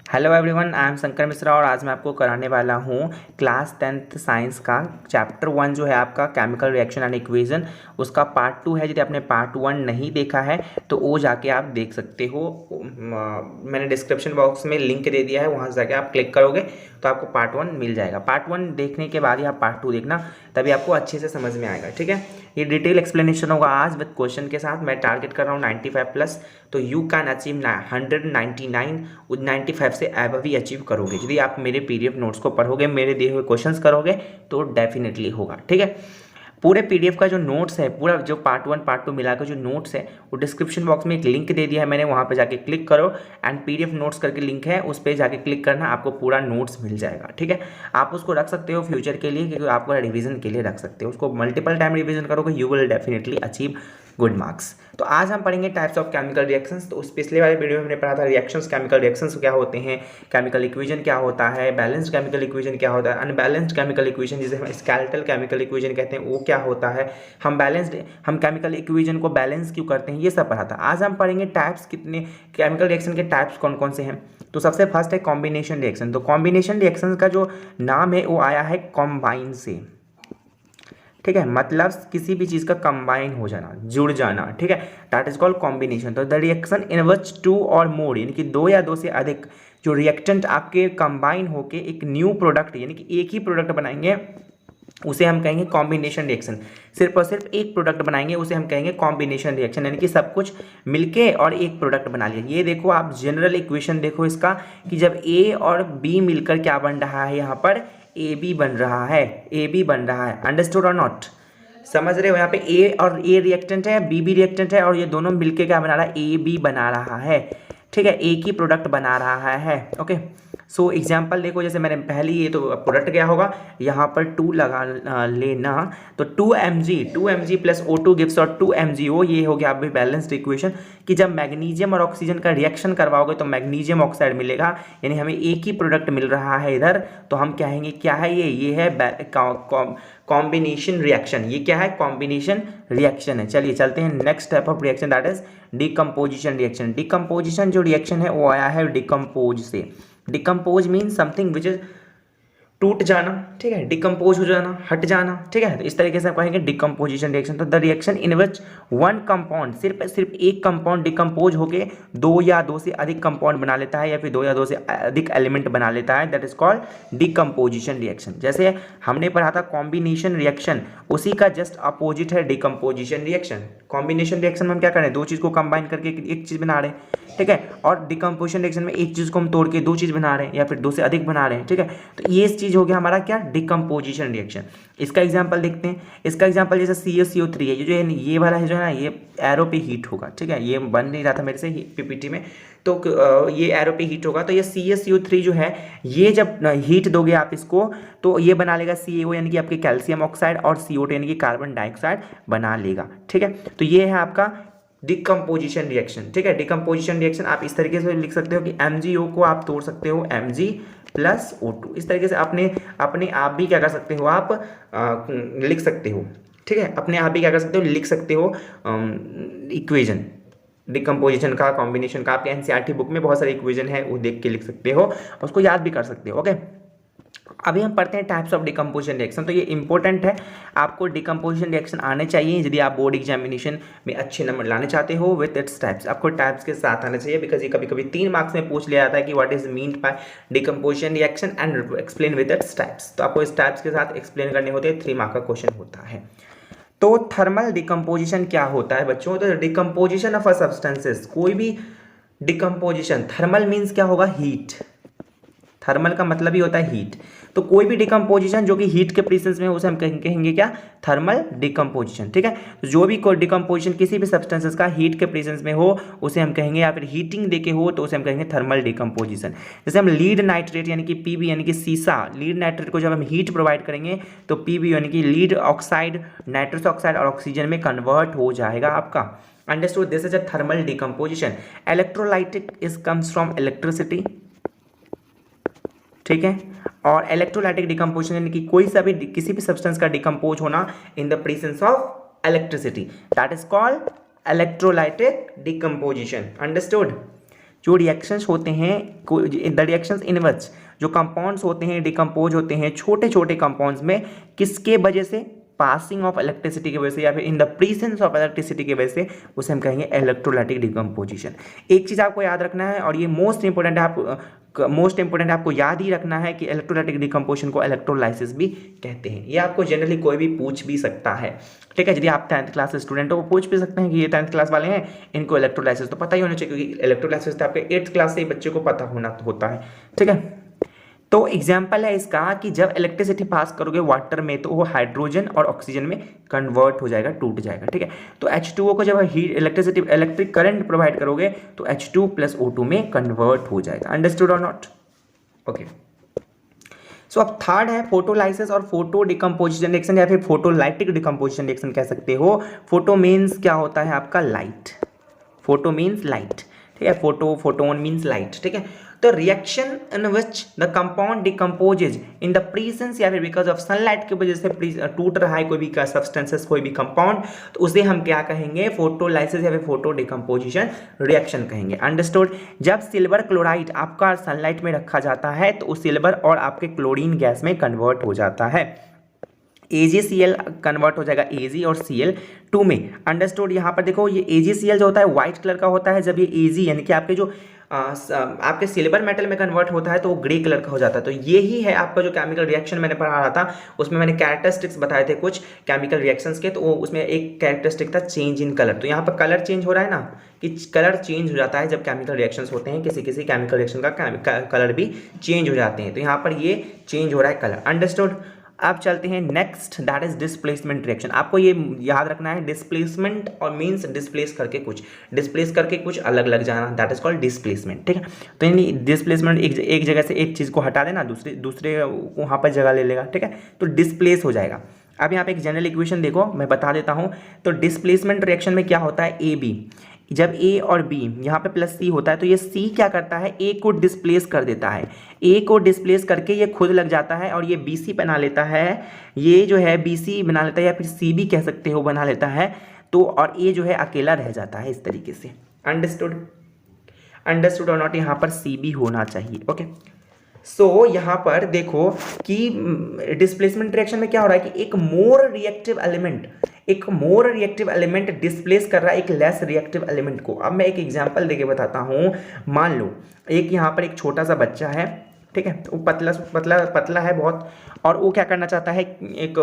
Hello everyone, I am Shankar Mishra और आज मैं आपको कराने वाला हूँ क्लास 10th साइंस का चैप्टर 1 जो है आपका केमिकल रिएक्शन एंड इक्वेशन, उसका पार्ट 2 है। यदि आपने पार्ट 1 नहीं देखा है तो वो जाके आप देख सकते हो। मैंने डिस्क्रिप्शन बॉक्स में लिंक दे दिया है, वहाँ से जाके आप क्लिक करोगे तो आपको पार्ट 1 मिल जाएगा। पार्ट 1 देखने के बाद ही आप पार्ट 2 देखना, तभी आपको अच्छे से समझ में आएगा। ठीक है, ये डिटेल एक्सप्लेनेशन होगा आज विद क्वेश्चन के साथ। मैं टारगेट कर रहा हूँ 95 प्लस, तो यू कैन अचीव 199 विद 95 से एबव ही अचीव करोगे यदि आप मेरे पीडीएफ नोट्स को पढ़ोगे, मेरे दिए हुए क्वेश्चंस करोगे तो डेफिनेटली होगा। ठीक है, पूरे पीडीएफ का जो नोट्स है, पूरा जो पार्ट 1 पार्ट 2 मिलाकर जो नोट्स है, वो डिस्क्रिप्शन बॉक्स में एक लिंक दे दिया है मैंने, वहाँ पे जाके क्लिक करो एंड पीडीएफ नोट्स करके लिंक है, उस पर जाके क्लिक करना, आपको पूरा नोट्स मिल जाएगा। ठीक है, आप उसको रख सकते हो फ्यूचर के लिए, क्योंकि आपको रिवीजन के लिए रख सकते हो उसको। मल्टीपल टाइम रिवीजन करोगे, you will definitely achieve good marks. तो आज हम पढ़ेंगे टाइप्स ऑफ केमिकल रिएक्शंस। तो उस पिछले वाले वीडियो में हमने पढ़ा था रिएक्शंस, केमिकल रिएक्शंस क्या होते हैं, केमिकल इक्वेशन क्या होता है, बैलेंस्ड केमिकल इक्वेशन क्या होता है, अनबैलेंस्ड केमिकल इक्वेशन जिसे हम स्केलेटल केमिकल इक्वेशन कहते हैं वो क्या होता है, हम केमिकल इक्वेशन को बैलेंस क्यों करते हैं, ये सब पढ़ा था। आज हम पढ़ेंगे टाइप्स, कितने केमिकल रिएक्शन के टाइप्स कौन कौन से हैं। तो सबसे फर्स्ट है कॉम्बिनेशन रिएक्शन। तो कॉम्बिनेशन रिएक्शन का जो नाम है वो आया है कॉम्बाइन से। ठीक है, मतलब किसी भी चीज़ का कंबाइन हो जाना, जुड़ जाना। ठीक है, दैट इज कॉल्ड कॉम्बिनेशन। तो the reaction in which two और मोर, यानी कि दो या दो से अधिक जो रिएक्टेंट आपके कंबाइन होके एक न्यू प्रोडक्ट, यानी कि एक ही प्रोडक्ट बनाएंगे, उसे हम कहेंगे कॉम्बिनेशन रिएक्शन। सिर्फ और सिर्फ एक प्रोडक्ट बनाएंगे उसे हम कहेंगे कॉम्बिनेशन रिएक्शन, यानी कि सब कुछ मिलके और एक प्रोडक्ट बना लिया। ये देखो, आप जनरल इक्वेशन देखो इसका, कि जब ए और बी मिलकर क्या बन रहा है, यहाँ पर ए बी बन रहा है, ए बी बन रहा है। अंडरस्टूड और नॉट? समझ रहे हो? यहाँ पे ए और ए रिएक्टेंट है, बी भी रिएक्टेंट है, और ये दोनों मिलके क्या बना रहा है, ए बी बना रहा है। ठीक है, एक ही प्रोडक्ट बना रहा है। ओके, सो एग्जाम्पल देखो, जैसे मैंने पहले, ये तो प्रोडक्ट क्या होगा, यहाँ पर 2 लगा लेना, तो 2 mg प्लस O2 गिव्स और 2 MgO, ये हो गया अभी बैलेंस्ड इक्वेशन। कि जब मैग्नीशियम और ऑक्सीजन का रिएक्शन करवाओगे तो मैग्नीशियम ऑक्साइड मिलेगा, यानी हमें एक ही प्रोडक्ट मिल रहा है इधर, तो हम कहेंगे क्या है ये है कॉम्बिनेशन रिएक्शन। ये क्या है? कॉम्बिनेशन रिएक्शन है। चलिए चलते हैं next type of reaction, that is decomposition reaction. Decomposition जो रिएक्शन है वो आया है डिकम्पोज से। Decompose mean something which is टूट जाना। ठीक है, डिकम्पोज हो जाना, हट जाना। ठीक है, तो इस तरीके से आप कहेंगे डिकम्पोजिशन रिएक्शन। तो the reaction in which one compound, सिर्फ एक कंपाउंड डिकम्पोज होके दो या दो से अधिक कंपाउंड बना लेता है, या फिर दो या दो से अधिक एलिमेंट बना लेता है, that is called decomposition reaction. जैसे हमने पढ़ा था कॉम्बिनेशन रिएक्शन, उसी का जस्ट अपोजिट है डिकम्पोजिशन रिएक्शन। कॉम्बिनेशन रिएक्शन में हम क्या करें, दो चीज़ को कंबाइन करके एक चीज़ बना रहे हैं। ठीक है, और डिकम्पोजिशन रिएक्शन में एक चीज़ को हम तोड़ के दो चीज़ बना रहे हैं, या फिर दो से अधिक बना रहे हैं। ठीक है, तो ये चीज़ हो गया हमारा क्या, डिकम्पोजिशन रिएक्शन। इसका एग्जांपल देखते हैं। इसका एग्जांपल जैसे CaCO3 है, ये जो है ये वाला है जो है ना, ये एरो पे हीट होगा। ठीक है, ये बन नहीं रहा था मेरे से पीपीटी में, तो ये एरो पे हीट होगा, तो ये CaCO3 जो है, ये जब हीट दोगे आप इसको, तो ये बना लेगा CaO, यानी कि आपके कैल्शियम ऑक्साइड, और CO2 यानी कि कार्बन डाइऑक्साइड बना लेगा। ठीक है, तो ये है आपका डिकम्पोजिशन रिएक्शन। ठीक है, डिकम्पोजिशन रिएक्शन आप इस तरीके से लिख सकते हो कि MgO को आप तोड़ सकते हो Mg प्लस O2। इस तरीके से अपने आप भी क्या कर सकते हो, आप लिख सकते हो। ठीक है, अपने आप भी क्या कर सकते हो, लिख सकते हो इक्वेशन डिकम्पोजिशन का, कॉम्बिनेशन का। आपके NCERT बुक में बहुत सारे इक्वेशन है, वो देख के लिख सकते हो, उसको याद भी कर सकते हो। ओके, अभी हम पढ़ते हैं टाइप्स ऑफ डिकम्पोजिशन रिएक्शन। तो ये इंपॉर्टेंट है, आपको डिकम्पोजिशन रिएक्शन आने चाहिए यदि आप बोर्ड एग्जामिनेशन में अच्छे नंबर लाने चाहते हो विथ इट्स टाइप्स। आपको टाइप्स के साथ आना चाहिए, बिकॉज ये कभी कभी 3 मार्क्स में पूछ लिया जाता है कि what is mean by decomposition reaction and explain with its types. तो आपको इस टाइप्स के साथ एक्सप्लेन करने होते हैं, 3 मार्क का क्वेश्चन होता है। तो थर्मल डिकम्पोजिशन क्या होता है बच्चों? तो डिकम्पोजिशन ऑफ अ सब्सटेंसेस, कोई भी डिकम्पोजिशन, थर्मल मीन्स क्या होगा, हीट। थर्मल का मतलब ही होता है हीट। तो कोई भी डिकम्पोजिशन जो कि हीट के प्रेजेंस में, उसे हम कहेंगे क्या, थर्मल डिकम्पोजिशन। ठीक है, तो जो भी कोई डिकम्पोजिशन किसी भी सब्सटेंसेस का हीट के प्रेजेंस में हो उसे हम कहेंगे, या फिर हीटिंग देके हो तो उसे हम कहेंगे थर्मल डिकम्पोजिशन। जैसे हम लीड नाइट्रेट यानी कि PB यानी कि सीसा, लीड नाइट्रेट को जब हम हीट प्रोवाइड करेंगे तो PB यानी कि लीड ऑक्साइड नाइट्रस ऑक्साइड और ऑक्सीजन में कन्वर्ट हो जाएगा आपका। Understood? This is a thermal decomposition. Electrolytic is comes from electricity. ठीक है, और इलेक्ट्रोलाइटिक डिकम्पोजिशन यानी कि कोई सा भी किसी भी सब्सटेंस का डिकम्पोज होना in the presence of electricity, that is called electrolytic decomposition. Understood? जो रिएक्शंस होते हैं, द रिएक्शंस इन विच जो कंपाउंड्स होते हैं डिकम्पोज होते हैं छोटे छोटे कंपाउंड्स में, किसके वजह से? पासिंग ऑफ इलेक्ट्रिसिटी की वजह से या फिर in the presence of electricity की वजह से, उसे हम कहेंगे इलेक्ट्रोलाइटिक डिकम्पोजिशन। एक चीज़ आपको याद रखना है और ये मोस्ट इंपॉर्टेंट है, आपको याद ही रखना है कि इलेक्ट्रोलाइटिक डिकम्पोजिशन को इलेक्ट्रोलाइसिस भी कहते हैं। ये आपको जनरली कोई भी पूछ भी सकता है, ठीक है। यदि आप 10th क्लास के स्टूडेंटों को पूछ भी सकते हैं कि ये 10th क्लास वाले हैं, इनको इलेक्ट्रोलाइसिस तो पता ही होना चाहिए, क्योंकि इलेक्ट्रोलाइसिस तो आपके 8th क्लास से ही बच्चे को पता होता है, ठीक है। तो एग्जाम्पल है इसका कि जब इलेक्ट्रिसिटी पास करोगे वाटर में तो वो हाइड्रोजन और ऑक्सीजन में कन्वर्ट हो जाएगा, टूट जाएगा, ठीक है। तो H2O को जब इलेक्ट्रिक करंट प्रोवाइड करोगे तो H2 + O2 में कन्वर्ट हो जाएगा। अंडरस्टूड और नॉट? ओके। सो अब थर्ड है फोटोलाइसिस और फोटो डिकम्पोजिशन रिएक्शन या फिर फोटोलाइटिक डिकम्पोजिशन रिएक्शन कह सकते हो। फोटो मीन्स क्या होता है आपका? लाइट। फोटो मीन्स लाइट, ठीक है। फोटोन मीन्स लाइट, ठीक है। तो reaction in which the compound decomposes in the presence या फिर बिकॉज ऑफ सनलाइट की वजह से टूट रहा है कोई भी सब्सटेंसेस, कोई भी कंपाउंड, तो उसे हम क्या कहेंगे? फोटोलाइसिस या फिर फोटो डिकम्पोजिशन रिएक्शन कहेंगे। अंडरस्टूड? जब सिल्वर क्लोराइड आपका सनलाइट में रखा जाता है तो उस सिल्वर और आपके क्लोरीन गैस में कन्वर्ट हो जाता है। AgCl कन्वर्ट हो जाएगा Ag और Cl2 में। अंडरस्टूड? यहाँ पर देखो ये AgCl जो होता है व्हाइट कलर का होता है, जब ये Ag यानी कि आपके जो आपके सिल्वर मेटल में कन्वर्ट होता है तो वो ग्रे कलर का हो जाता है। तो यही है आपका जो केमिकल रिएक्शन मैंने पढ़ा रहा था, उसमें मैंने कैरेक्टरिस्टिक्स बताए थे कुछ केमिकल रिएक्शंस के, तो वो उसमें एक कैरेक्टरिस्टिक था चेंज इन कलर। तो यहाँ पर कलर चेंज हो रहा है ना, कि कलर चेंज हो जाता है जब केमिकल रिएक्शंस होते हैं, किसी किसी केमिकल रिएक्शन का कलर भी चेंज हो जाते हैं। तो यहाँ पर ये चेंज हो रहा है कलर। अंडरस्टूड? अब चलते हैं next, that is displacement reaction. आपको ये याद रखना है, डिस्प्लेसमेंट और मीन्स डिस्प्लेस करके कुछ अलग लग जाना, दैट इज कॉल्ड डिस्प्लेसमेंट, ठीक है। तो यानी डिस्प्लेसमेंट एक जगह से एक चीज़ को हटा देना, दूसरे वहाँ पर जगह ले लेगा, ठीक है। तो डिस्प्लेस हो जाएगा। अब यहाँ पे एक जनरल इक्वेशन देखो, मैं बता देता हूँ। तो डिस्प्लेसमेंट रिएक्शन में क्या होता है? AB जब A और B यहाँ पे +C होता है तो ये C क्या करता है? A को डिस्प्लेस कर देता है। A को डिस्प्लेस करके ये खुद लग जाता है और ये BC बना लेता है। ये जो है BC बना लेता है या फिर CB कह सकते हो बना लेता है। तो और A जो है अकेला रह जाता है इस तरीके से। अंडरस्टूड और नॉट? यहाँ पर CB होना चाहिए। ओके। सो यहाँ पर देखो कि डिस्प्लेसमेंट रिएक्शन में क्या हो रहा है कि एक मोर रिएक्टिव एलिमेंट डिस्प्लेस कर रहा है एक लेस रिएक्टिव एलिमेंट को। अब मैं एक एग्जांपल देके बताता हूँ। मान लो एक यहाँ पर एक छोटा सा बच्चा है, ठीक है, वो पतला है बहुत, और वो क्या करना चाहता है? एक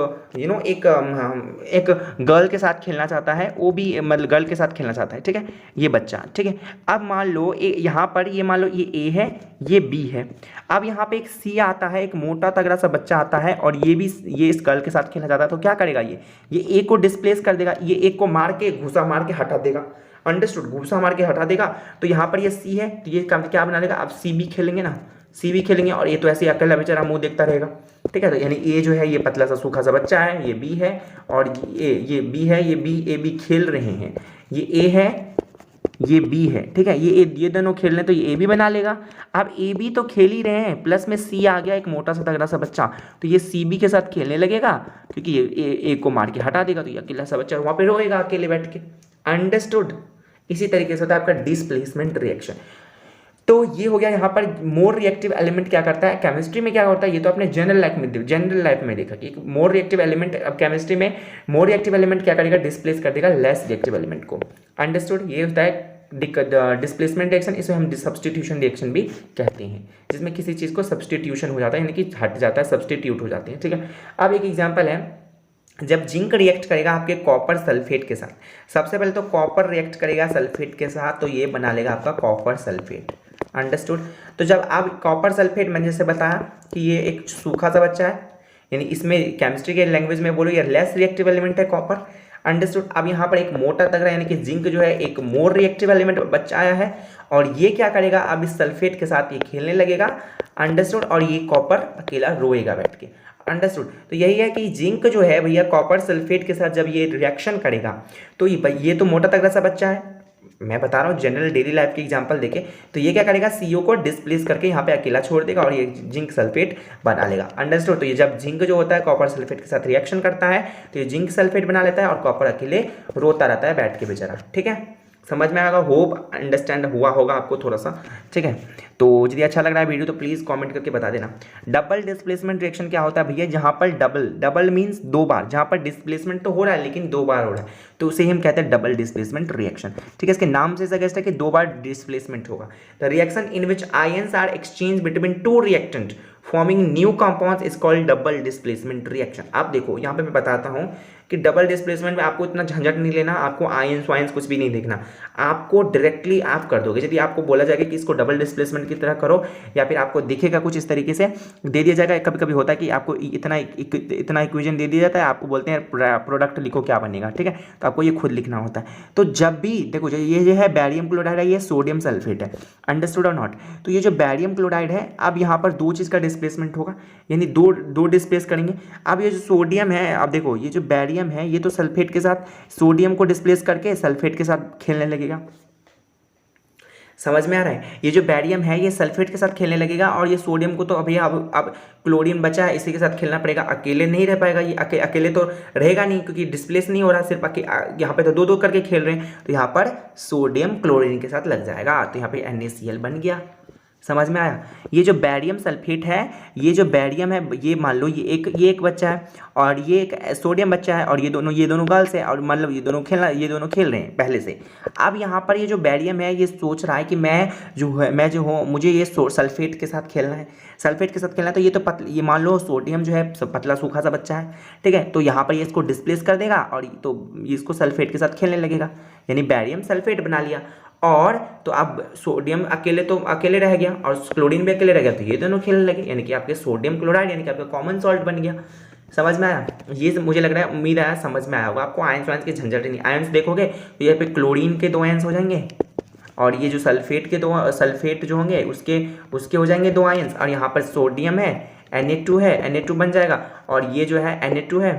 गर्ल के साथ खेलना चाहता है, वो भी मतलब गर्ल के साथ खेलना चाहता है, ठीक है, ये बच्चा, ठीक है। अब मान लो यहाँ पर ये मान लो ये A है, ये B है। अब यहाँ पे एक C आता है, एक मोटा तगड़ा सा बच्चा आता है और ये इस गर्ल के साथ खेलना चाहता है। तो क्या करेगा? ये A को डिस्प्लेस कर देगा, ये A को घुसा मार के हटा देगा। अंडरस्टूड? घुसा मार के हटा देगा। तो यहाँ पर ये C है, तो ये क्या बना लेगा? अब CB खेलेंगे ना, CB खेलेंगे, और ये तो ऐसे अकेला बेचारा मुंह देखता रहेगा, ठीक है। तो यानी A जो है ये पतला सा सूखा सा बच्चा है, ये B है, और ये B है, ये AB खेल रहे हैं। ये A है, ये B है, ठीक है। ये दोनों खेल रहे हैं तो ये AB बना लेगा। अब AB तो खेल ही रहे हैं, प्लस में C आ गया एक मोटा सा तगड़ा सा बच्चा, तो ये CB के साथ खेलने लगेगा, क्योंकि ये A को मार के हटा देगा, तो ये अकेला सा बच्चा वहाँ पे रोएगा अकेले बैठ के। अंडरस्टूड? इसी तरीके से होता है आपका डिस्प्लेसमेंट रिएक्शन। तो ये हो गया यहाँ पर मोर रिएक्टिव एलिमेंट क्या करता है। केमिस्ट्री में क्या होता है ये तो आपने जनरल लाइफ में देखा कि मोर रिएक्टिव एलिमेंट, अब केमिस्ट्री में मोर रिएक्टिव एलिमेंट क्या करेगा? डिस्प्लेस कर देगा लेस रिएक्टिव एलिमेंट को। अंडरस्टूड? ये होता है डिस्प्लेसमेंट रिएक्शन, इसे हम सब्स्टिट्यूशन रिएक्शन भी कहते हैं, जिसमें किसी चीज़ को सब्स्टिट्यूशन हो जाता है, यानी कि हट जाता है, सब्स्टिट्यूट हो जाते हैं, ठीक है। अब एक एग्जाम्पल है, जब जिंक रिएक्ट करेगा आपके कॉपर सल्फेट के साथ। सबसे पहले तो कॉपर रिएक्ट करेगा सल्फेट के साथ, तो ये बना लेगा आपका कॉपर सल्फेट। अंडरस्टूड? तो जब आप कॉपर सल्फेट, मैंने जैसे बताया कि ये एक सूखा सा बच्चा है, यानी इसमें केमिस्ट्री के लैंग्वेज में बोलो ये लेस रिएक्टिव एलिमेंट है कॉपर। अंडरस्टूड? अब यहाँ पर एक मोटा तगड़ा यानी कि जिंक जो है एक मोर रिएक्टिव एलिमेंट बच्चा आया है, और ये क्या करेगा? अब इस सल्फेट के साथ ये खेलने लगेगा। अंडरस्टूड? और ये कॉपर अकेला रोएगा बैठ के। अंडरस्टूड? तो यही है कि जिंक जो है भैया कॉपर सल्फेट के साथ जब ये रिएक्शन करेगा तो ये तो मोटा तगड़ा सा बच्चा है, मैं बता रहा हूँ जनरल डेली लाइफ की एग्जांपल देके, तो ये क्या करेगा? CO को डिस्प्लेस करके यहाँ पे अकेला छोड़ देगा और ये जिंक सल्फेट बना लेगा। अंडरस्टूड? तो ये जब जिंक जो होता है कॉपर सल्फेट के साथ रिएक्शन करता है तो ये जिंक सल्फेट बना लेता है और कॉपर अकेले रोता रहता है बैठ के बेचारा, ठीक है। समझ में आएगा, होप अंडरस्टैंड हुआ होगा आपको थोड़ा सा, ठीक है। तो यदि अच्छा लग रहा है वीडियो तो प्लीज़ कमेंट करके बता देना। डबल डिस्प्लेसमेंट रिएक्शन क्या होता है भैया, जहाँ पर डबल मीन्स दो बार, जहाँ पर डिस्प्लेसमेंट तो हो रहा है लेकिन दो बार हो रहा है, तो उसे हम कहते हैं डबल डिस्प्लेसमेंट रिएक्शन, ठीक है। इसके नाम से सजेस्ट है कि दो बार डिस्प्लेसमेंट होगा। The reaction in which ions are exchange between two reactant forming new compounds is called double displacement reaction. आप देखो यहाँ पे मैं बताता हूँ कि डबल डिस्प्लेसमेंट में आपको इतना झंझट नहीं लेना, आपको आयंस वायंस कुछ भी नहीं देखना, आपको डायरेक्टली आप कर दोगे। यदि आपको बोला जाएगा कि इसको डबल डिस्प्लेसमेंट की तरह करो, या फिर आपको दिखेगा कुछ इस तरीके से दे दिया जाएगा, कभी कभी होता है कि आपको इतना इक्वेशन दे दिया जाता है, आपको बोलते हैं प्रोडक्ट लिखो क्या बनेगा, ठीक है, तो आपको ये खुद लिखना होता है। तो जब भी देखो ये जो है बैरियम क्लोराइड है, ये सोडियम सल्फेट है, अंडरस्टूड और नॉट। तो ये जो बैरियम क्लोराइड है, अब यहाँ पर दो चीज़ का डिस्प्लेसमेंट होगा, यानी दो डिस्प्लेस करेंगे। अब ये जो सोडियम है, अब देखो ये जो बैरियम है ये तो सल्फेट के साथ सोडियम को डिस्प्लेस करके सल्फेट के साथ खेलने लगेगा, समझ में आ रहा है। ये जो बैरियम है ये सल्फेट के साथ खेलने लगेगा, और ये सोडियम को तो अभी अब क्लोरीन बचा है, इसी के साथ खेलना पड़ेगा, अकेले नहीं रह पाएगा, ये अकेले तो रहेगा नहीं क्योंकि डिस्प्लेस नहीं हो रहा, सिर्फ यहाँ पे तो दो दो करके खेल रहे हैं, तो यहाँ पर सोडियम क्लोरीन के साथ लग जाएगा, तो यहाँ पे NaCl बन गया, समझ में आया। ये जो बैरियम सल्फेट है, ये जो बैरियम है, ये मान लो ये एक बच्चा है और ये एक सोडियम बच्चा है, और ये दोनों गर्ल्स है, और मतलब ये दोनों खेल रहे हैं पहले से। अब यहाँ पर ये जो बैरियम है ये सोच रहा है कि मैं जो हूँ मुझे ये सल्फेट के साथ खेलना है, सल्फेट के साथ खेलना है, तो ये तो ये मान लो सोडियम जो है पतला सूखा सा बच्चा है, ठीक है, तो यहाँ पर ये इसको डिस्प्लेस कर देगा और तो इसको सल्फेट के साथ खेलने लगेगा, यानी बैरियम सल्फेट बना लिया। और तो अब सोडियम अकेले रह गया और क्लोरीन भी अकेले रह गया, तो ये दोनों खेलने लगे, यानी कि आपके सोडियम क्लोराइड यानी कि आपका कॉमन सॉल्ट बन गया, समझ में आया। ये मुझे लग रहा है, उम्मीद है समझ में आया होगा आपको। आयंस वायंस के झंझट नहीं, आयंस देखोगे तो यहाँ पे क्लोरीन के 2 आयंस हो जाएंगे, और ये जो सल्फेट जो होंगे उसके हो जाएंगे 2 आयंस, और यहाँ पर सोडियम है Na2 है, Na2 बन जाएगा, और ये जो है Na2 है।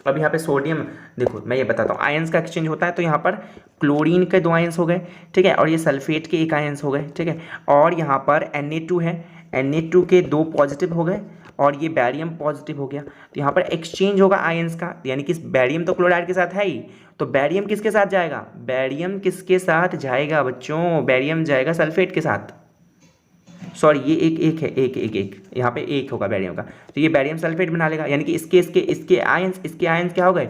अब यहाँ पे सोडियम, देखो मैं ये बताता हूँ, आयंस का एक्सचेंज होता है, तो यहाँ पर क्लोरीन के 2 आयंस हो गए, ठीक है, और ये सल्फेट के 1 आयंस हो गए, ठीक है, और यहाँ पर Na2 है, Na2 के 2 पॉजिटिव हो गए, और ये बैरियम पॉजिटिव हो गया, तो यहाँ पर एक्सचेंज होगा आयंस का, यानी कि बैरियम तो क्लोराइड के साथ है ही, तो बैरियम किसके साथ जाएगा, बैरियम किसके साथ जाएगा बच्चों, बैरियम जाएगा सल्फेट के साथ, सॉरी ये एक यहाँ पे एक होगा बैरियम का, तो ये बैरियम सल्फेट बना लेगा, यानी कि इसके आयंस क्या हो गए,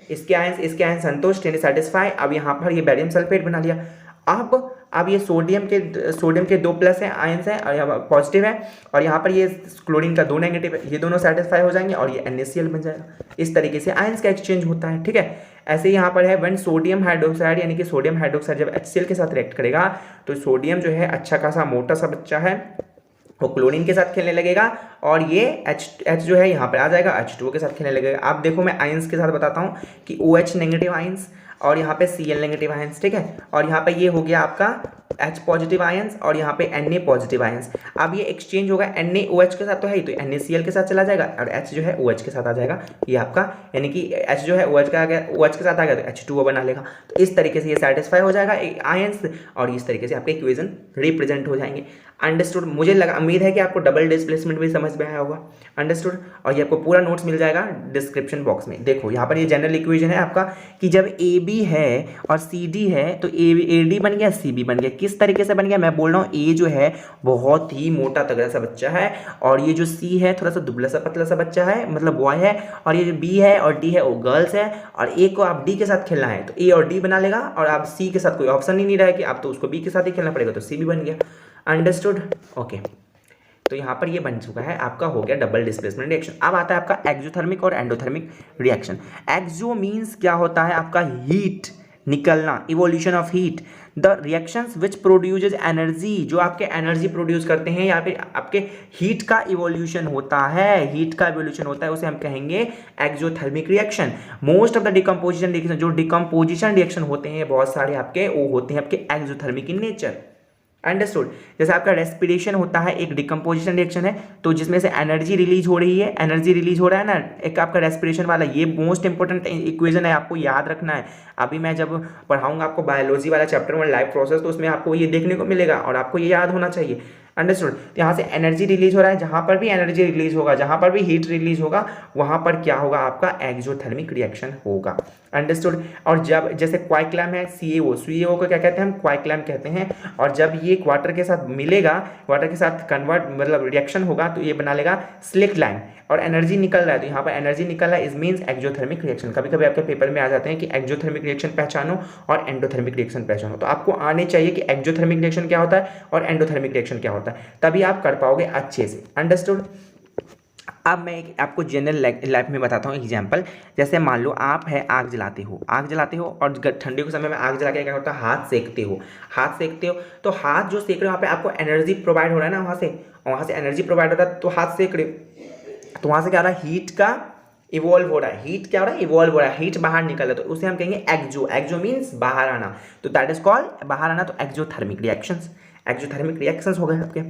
इसके आयंस संतुष्ट यानी सेटिस्फाई। अब यहाँ पर ये बैरियम सल्फेट बना लिया। अब ये सोडियम के 2 प्लस है आयंस है और यहाँ पॉजिटिव है, और यहाँ पर ये क्लोरीन का 2 नेगेटिव है, ये दोनों सेटिस्फाई हो जाएंगे और ये NaCl बन जाएगा। इस तरीके से आयंस का एक्सचेंज होता है, ठीक है। ऐसे ही यहाँ पर है व्हेन सोडियम हाइड्रोक्साइड, यानी कि सोडियम हाइड्रोक्साइड जब HCl के साथ रिएक्ट करेगा तो सोडियम जो है अच्छा खासा मोटा सा बच्चा है, वो क्लोरीन के साथ खेलने लगेगा, और ये H जो है यहाँ पर आ जाएगा, H2O के साथ खेलने लगेगा। आप देखो मैं आयंस के साथ बताता हूँ कि OH नेगेटिव आयंस और यहाँ पे Cl नेगेटिव आयंस, ठीक है, और यहाँ पे ये हो गया आपका H पॉजिटिव आयंस और यहाँ पे Na पॉजिटिव आयंस। अब ये एक्सचेंज होगा NaOH के साथ तो है ही, तो NaCl के साथ चला जाएगा, और H जो है OH के साथ आ जाएगा, ये आपका यानी कि H जो है OH का आ गया, OH के साथ आ गया तो H2O बना लेगा। तो इस तरीके से ये सेटिस्फाई हो जाएगा आयंस, और इस तरीके से आपके इक्वेशन रिप्रेजेंट हो जाएंगे। अंडरस्टूड, मुझे लगा, उम्मीद है कि आपको डबल डिस्प्लेसमेंट भी समझ में आया होगा, अंडरस्टूड। और ये आपको पूरा नोट्स मिल जाएगा डिस्क्रिप्शन बॉक्स में। देखो यहाँ पर ये जनरल इक्वेशन है आपका कि जब AB है और CD है तो AD बन गया, CB बन गया। किस तरीके से बन गया मैं बोल रहा हूँ, A जो है बहुत ही मोटा तगड़ा सा बच्चा है, और ये जो C है थोड़ा सा दुबला सा पतला सा बच्चा है, मतलब बॉय है, और ये जो B है और D है वो गर्ल्स है, और A को आप D के साथ खेलना है तो A और D बना लेगा, और आप C के साथ कोई ऑप्शन ही नहीं रहा कि आप तो उसको B के साथ ही खेलना पड़ेगा, तो C भी बन गया। Understood, okay. तो यहाँ पर ये बन चुका है आपका, हो गया डबल डिस्प्लेसमेंट रिएक्शन। अब आता है आपका एक्सोथर्मिक और एंडोथर्मिक रिएक्शन। एक्सो मीन्स क्या होता है आपका, हीट निकलना, evolution of heat. The reactions which produces energy, जो आपके एनर्जी प्रोड्यूस करते हैं, या फिर आपके हीट का इवोल्यूशन होता है, हीट का इवोल्यूशन होता है, उसे हम कहेंगे exothermic reaction. Most of the decomposition reaction, जो डिकम्पोजिशन रिएक्शन होते हैं बहुत सारे आपके, वो होते हैं आपके एक्सोथर्मिक इन नेचर। अंडरस्टूड। जैसे आपका रेस्पिरेशन होता है, एक डिकम्पोजिशन रिएक्शन है, तो जिसमें से एनर्जी रिलीज हो रही है, एनर्जी रिलीज हो रहा है ना, एक आपका रेस्पिरेशन वाला, ये मोस्ट इंपॉर्टेंट इक्वेशन है, आपको याद रखना है। अभी मैं जब पढ़ाऊंगा आपको बायोलॉजी वाला चैप्टर 1 लाइफ प्रोसेस, तो उसमें आपको ये देखने को मिलेगा और आपको ये याद होना चाहिए। अंडरस्टूड। तो यहाँ से एनर्जी रिलीज हो रहा है, जहाँ पर भी एनर्जी रिलीज होगा, जहाँ पर भी हीट रिलीज होगा, वहाँ पर क्या होगा आपका एक्सोथर्मिक रिएक्शन होगा। अंडरस्टूड। और जब जैसे क्वाइक्लैम है CaO को क्या कहते हैं हम, क्वाइक्लैम कहते हैं। और जब ये वाटर के साथ मिलेगा, वाटर के साथ कन्वर्ट मतलब रिएक्शन होगा तो ये बना लेगा स्लिक्ड लाइम, और एनर्जी निकल रहा है तो यहाँ पर एनर्जी निकल रहा है, इज मीन्स एक्सोथर्मिक रिएक्शन। कभी कभी आपके पेपर में आ जाते हैं कि एक्सोथर्मिक रिएक्शन पहचानो और एंडोथर्मिक रिएक्शन पहचानो, तो आपको आने चाहिए कि एक्सोथर्मिक रिएक्शन क्या होता है और एंडोथर्मिक रिएक्शन क्या होता है, तभी आप कर पाओगे अच्छे से। अंडरस्टूड। अब मैं एक आपको जनरल लाइफ में बताता हूँ एग्जांपल। जैसे मान लो आप है आग जलाते हो और ठंडी के समय में आग जला के क्या होता है, हाथ सेकते हो, तो हाथ जो सेक रहे हो वहाँ पे आपको एनर्जी प्रोवाइड हो रहा है ना, वहाँ से एनर्जी प्रोवाइड हो रहा है, तो हाथ सेक रहे हो तो वहाँ से क्या हो रहा है, हीट का इवॉल्व हो रहा है, हीट बाहर निकल रहा है, तो उसे हम कहेंगे एक्जो मीन्स बाहर आना, तो दैट इज कॉल्ड बाहर आना, तो एक्सोथर्मिक रिएक्शंस हो गए आपके।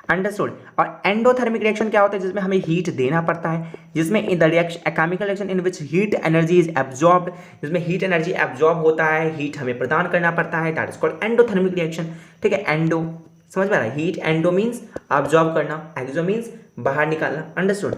अंडरस्टूड। और एंडोथर्मिक रिएक्शन क्या होता है, जिसमें हमें हीट देना पड़ता है, जिसमें in the reaction chemical reaction in which heat energy is absorbed, जिसमें हीट एनर्जी एब्जॉर्ब होता है, हीट हमें प्रदान करना पड़ता है, that is called endothermic reaction. ठीक है, एंडो समझ में आ रहा है, हीट एंडो मीन्स एब्जॉर्ब करना, एक्सो मीन्स बाहर निकालना। अंडरस्टूड।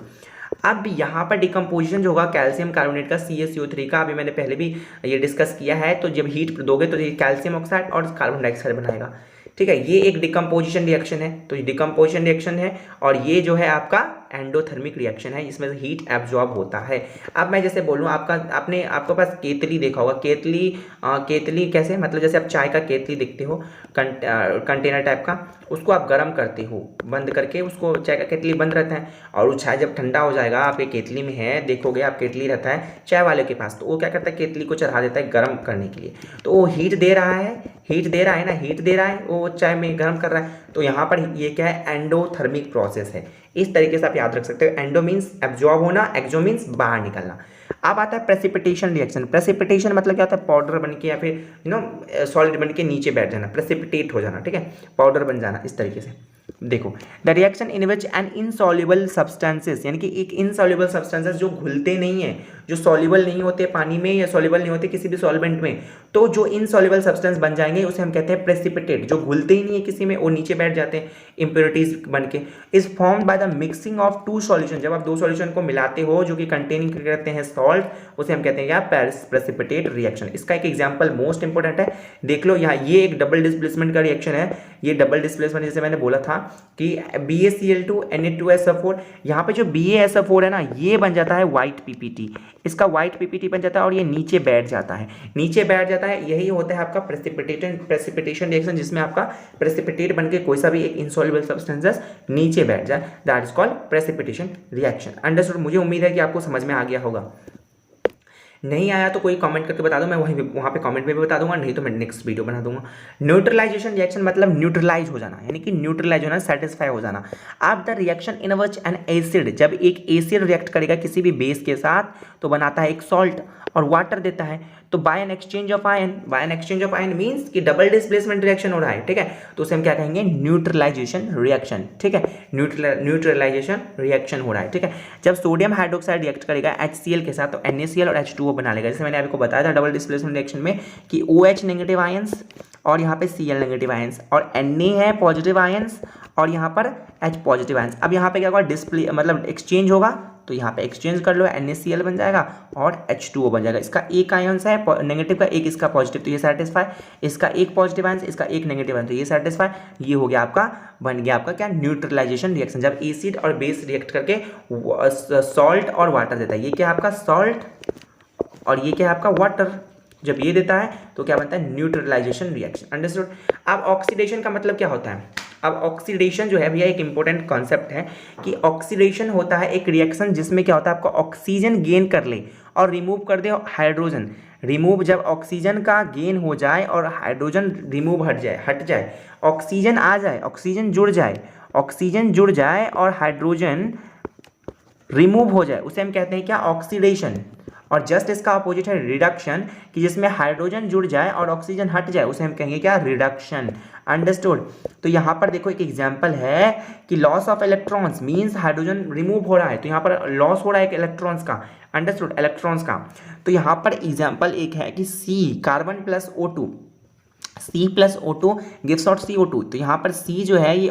अब यहाँ पर डिकम्पोजिशन जो होगा कैल्शियम कार्बोनेट का CaCO3 का, अभी मैंने पहले भी ये डिस्कस किया है, तो जब हीट दोगे तो ये कैल्शियम ऑक्साइड और कार्बन डाइऑक्साइड बनाएगा। ठीक है, ये एक डिकम्पोजिशन रिएक्शन है, तो ये डिकम्पोजिशन रिएक्शन है, और ये जो है आपका एंडोथर्मिक रिएक्शन है, इसमें हीट एब्जॉर्ब होता है। अब मैं जैसे बोलूँ, आपके पास केतली देखा होगा, केतली कैसे, मतलब जैसे आप चाय का केतली देखते हो कंटेनर टाइप का, उसको आप गर्म करते हो बंद करके, उसको चाय का केतली बंद रहता है, और वो चाय जब ठंडा हो जाएगा, आपके केतली में है, देखोगे आप केतली रहता है चाय वाले के पास, तो वो क्या करता है, केतली को चढ़ा देता है गर्म करने के लिए, तो वो हीट दे रहा है, वो चाय में गर्म कर रहा है, तो यहाँ पर ये क्या है, एंडोथर्मिक प्रोसेस है। इस तरीके से आप याद रख सकते हो, एंडो मीन्स एब्जॉर्ब होना, एक्सो मीन्स बाहर निकलना। अब आता है प्रेसिपिटेशन रिएक्शन। प्रेसिपिटेशन मतलब क्या होता है, पाउडर बन के या फिर सॉलिड बन के नीचे बैठ जाना, प्रेसिपिटेट हो जाना, ठीक है, पाउडर बन जाना, इस तरीके से। देखो, the reaction in which N insoluble substances, यानी कि एक इनसॉल्युबल सब्सटेंसेस जो घुलते नहीं है, जो सॉल्युबल नहीं होते पानी में या सॉल्युबल नहीं होते किसी भी सॉल्वेंट में, तो जो इनसॉल्युबल सब्सटेंस बन जाएंगे उसे हम कहते हैं प्रेसिपिटेट। जो घुलते ही नहीं है किसी में, वो नीचे बैठ जाते हैं इम्प्योरिटीज बन के। Is formed by the mixing of two solution, जब आप दो सॉल्यूशन को मिलाते हो जो कि कंटेनिंग करते हैं सॉल्ट, उसे हम कहते हैं क्या, प्रेसिपिटेट रिएक्शन। इसका एक एग्जांपल मोस्ट इंपोर्टेंट है, देख लो यहाँ, ये एक डबल डिस्प्लेसमेंट का रिएक्शन है। ये डबल डिस्प्लेसमेंट जैसे मैंने बोला था कि BaCl2 Na2SO4, यहाँ पे जो BaSO4 है ना, ये बन जाता है व्हाइट PPT, इसका व्हाइट PPT बन जाता है, और ये नीचे बैठ जाता है, यही होता है आपका प्रेसिपिटेशन रिएक्शन, जिसमें आपका प्रेसिपिटेट बन के कोई सा भी एक इनसॉल्युबल सब्सटेंसेस नीचे बैठ जाए, that is called precipitation reaction. Understood. मुझे उम्मीद है कि आपको समझ में आ गया होगा। नहीं आया तो कोई कमेंट करके बता दो, मैं वहाँ पे कमेंट में भी बता दूंगा, नहीं तो मैं नेक्स्ट वीडियो बना दूंगा। न्यूट्रलाइजेशन रिएक्शन मतलब न्यूट्रलाइज हो जाना, यानी कि न्यूट्रलाइज होना, सेटिस्फाई हो जाना। अब the reaction in which N acid, जब एक एसिड रिएक्ट करेगा किसी भी बेस के साथ तो बनाता है एक सॉल्ट और वाटर देता है, तो by an exchange of ion means कि डबल डिस्प्लेसमेंट रिएक्शन हो रहा है, ठीक है, तो उसे हम क्या कहेंगे, न्यूट्रलाइजेशन रिएक्शन। ठीक है, न्यूट्रलाइजेशन रिएक्शन हो रहा है। ठीक है, जब सोडियम हाइड्रोक्साइड रिएक्ट करेगा HCl के साथ तो NaCl और H2O बना लेगा। जैसे मैंने आपको बताया था डबल डिस्प्लेसमेंट रिएक्शन में कि OH नेगेटिव आयंस और यहाँ पे Cl नेगेटिव आयंस, और Na है पॉजिटिव आयंस और यहाँ पर H पॉजिटिव आयंस। अब यहाँ पे क्या होगा, डिस्प्ले मतलब एक्सचेंज होगा, तो यहाँ पे एक्सचेंज कर लो, NaCl बन जाएगा और H2O बन जाएगा। इसका एक आयंस है नेगेटिव का, एक इसका पॉजिटिव, तो ये सेटिस्फाई, इसका एक पॉजिटिव आयंस, इसका एक नेगेटिव आयंस, तो ये सेटिस्फाई। ये हो गया आपका, बन गया आपका क्या, न्यूट्रलाइजेशन रिएक्शन, जब एसिड और बेस रिएक्ट करके सॉल्ट और वाटर देता है। ये क्या आपका सॉल्ट और ये क्या है आपका वाटर, जब ये देता है तो क्या बनता है, न्यूट्रलाइजेशन रिएक्शन। अंडरस्टूड। अब ऑक्सीडेशन का मतलब क्या होता है, अब ऑक्सीडेशन जो है भैया एक इंपॉर्टेंट कॉन्सेप्ट है कि ऑक्सीडेशन होता है एक रिएक्शन जिसमें क्या होता है, आपका ऑक्सीजन गेन कर ले और रिमूव कर दे हाइड्रोजन। जब ऑक्सीजन का गेन हो जाए और हाइड्रोजन रिमूव हट जाए, ऑक्सीजन आ जाए, ऑक्सीजन जुड़ जाए और हाइड्रोजन रिमूव हो जाए, उसे हम कहते हैं क्या, ऑक्सीडेशन। और जस्ट इसका अपोजिट है रिडक्शन, कि जिसमें हाइड्रोजन जुड़ जाए और ऑक्सीजन हट जाए, उसे हम कहेंगे क्या, रिडक्शन। अंडरस्टूड। तो यहाँ पर देखो एक एग्जांपल है कि loss of electrons means hydrogen remove हो रहा है, तो यहाँ पर लॉस हो रहा है एक इलेक्ट्रॉन्स का। अंडरस्टूड, इलेक्ट्रॉन्स का। तो यहाँ पर एग्जांपल एक है कि C carbon plus O2 gives out CO2, तो यहाँ पर C जो है ये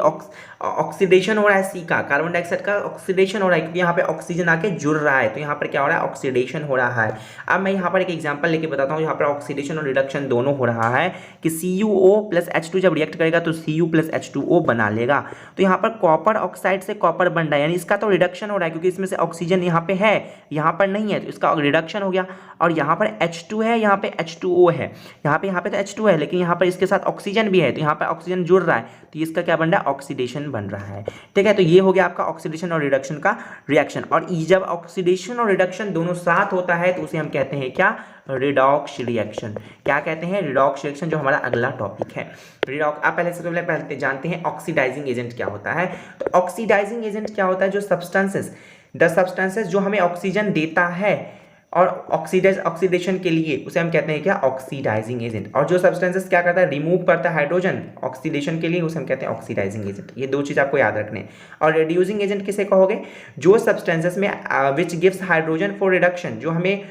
ऑक्सीडेशन हो रहा है सी का, कार्बन डाइऑक्साइड का ऑक्सीडेशन हो रहा है क्योंकि यहाँ पे ऑक्सीजन आके जुड़ रहा है, तो यहाँ पर क्या हो रहा है, ऑक्सीडेशन हो रहा है। अब मैं यहाँ पर एक एग्जांपल लेके बताता हूँ, यहाँ पर ऑक्सीडेशन और रिडक्शन दोनों हो रहा है कि CuO प्लस H2 जब रिएक्ट करेगा तो Cu प्लस H2O बना लेगा। तो यहाँ पर कॉपर ऑक्साइड से कॉपर बन रहा है, यानी इसका तो रिडक्शन हो रहा है क्योंकि इसमें से ऑक्सीजन यहाँ पे है, यहाँ पर नहीं है, तो इसका रिडक्शन हो गया। और यहाँ पर H2 है, यहाँ पे H2O है, यहाँ पे तो H2 है लेकिन यहाँ पर इसके साथ ऑक्सीजन भी है, तो यहाँ पर ऑक्सीजन जुड़ रहा है, तो इसका क्या बन रहा है, ऑक्सीडेशन बन रहा है। ठीक है, तो ये हो गया आपका ऑक्सीडेशन और रिडक्शन का रिएक्शन। और जब ऑक्सीडेशन और रिडक्शन दोनों साथ होता है तो उसे हम कहते हैं क्या, रिडॉक्स रिएक्शन। क्या कहते हैं, रिडॉक्स रिएक्शन, जो हमारा अगला टॉपिक है रिडॉक्स। आप पहले से पहले जानते हैं ऑक्सीडाइजिंग एजेंट क्या होता है। तो ऑक्सीडाइजिंग एजेंट क्या होता है, जो सब्सटेंसेस जो हमें ऑक्सीजन देता है और ऑक्सीडेशन के लिए उसे हम कहते हैं क्या, ऑक्सीडाइजिंग एजेंट। और जो सब्सटेंसेस क्या करता है, रिमूव करता है हाइड्रोजन ऑक्सीडेशन के लिए, उसे हम कहते हैं ऑक्सीडाइजिंग एजेंट। ये दो चीज़ आपको याद रखने हैं। और रिड्यूसिंग एजेंट किसे कहोगे, जो सब्सटेंसेस में which gives hydrogen for reduction, जो हमें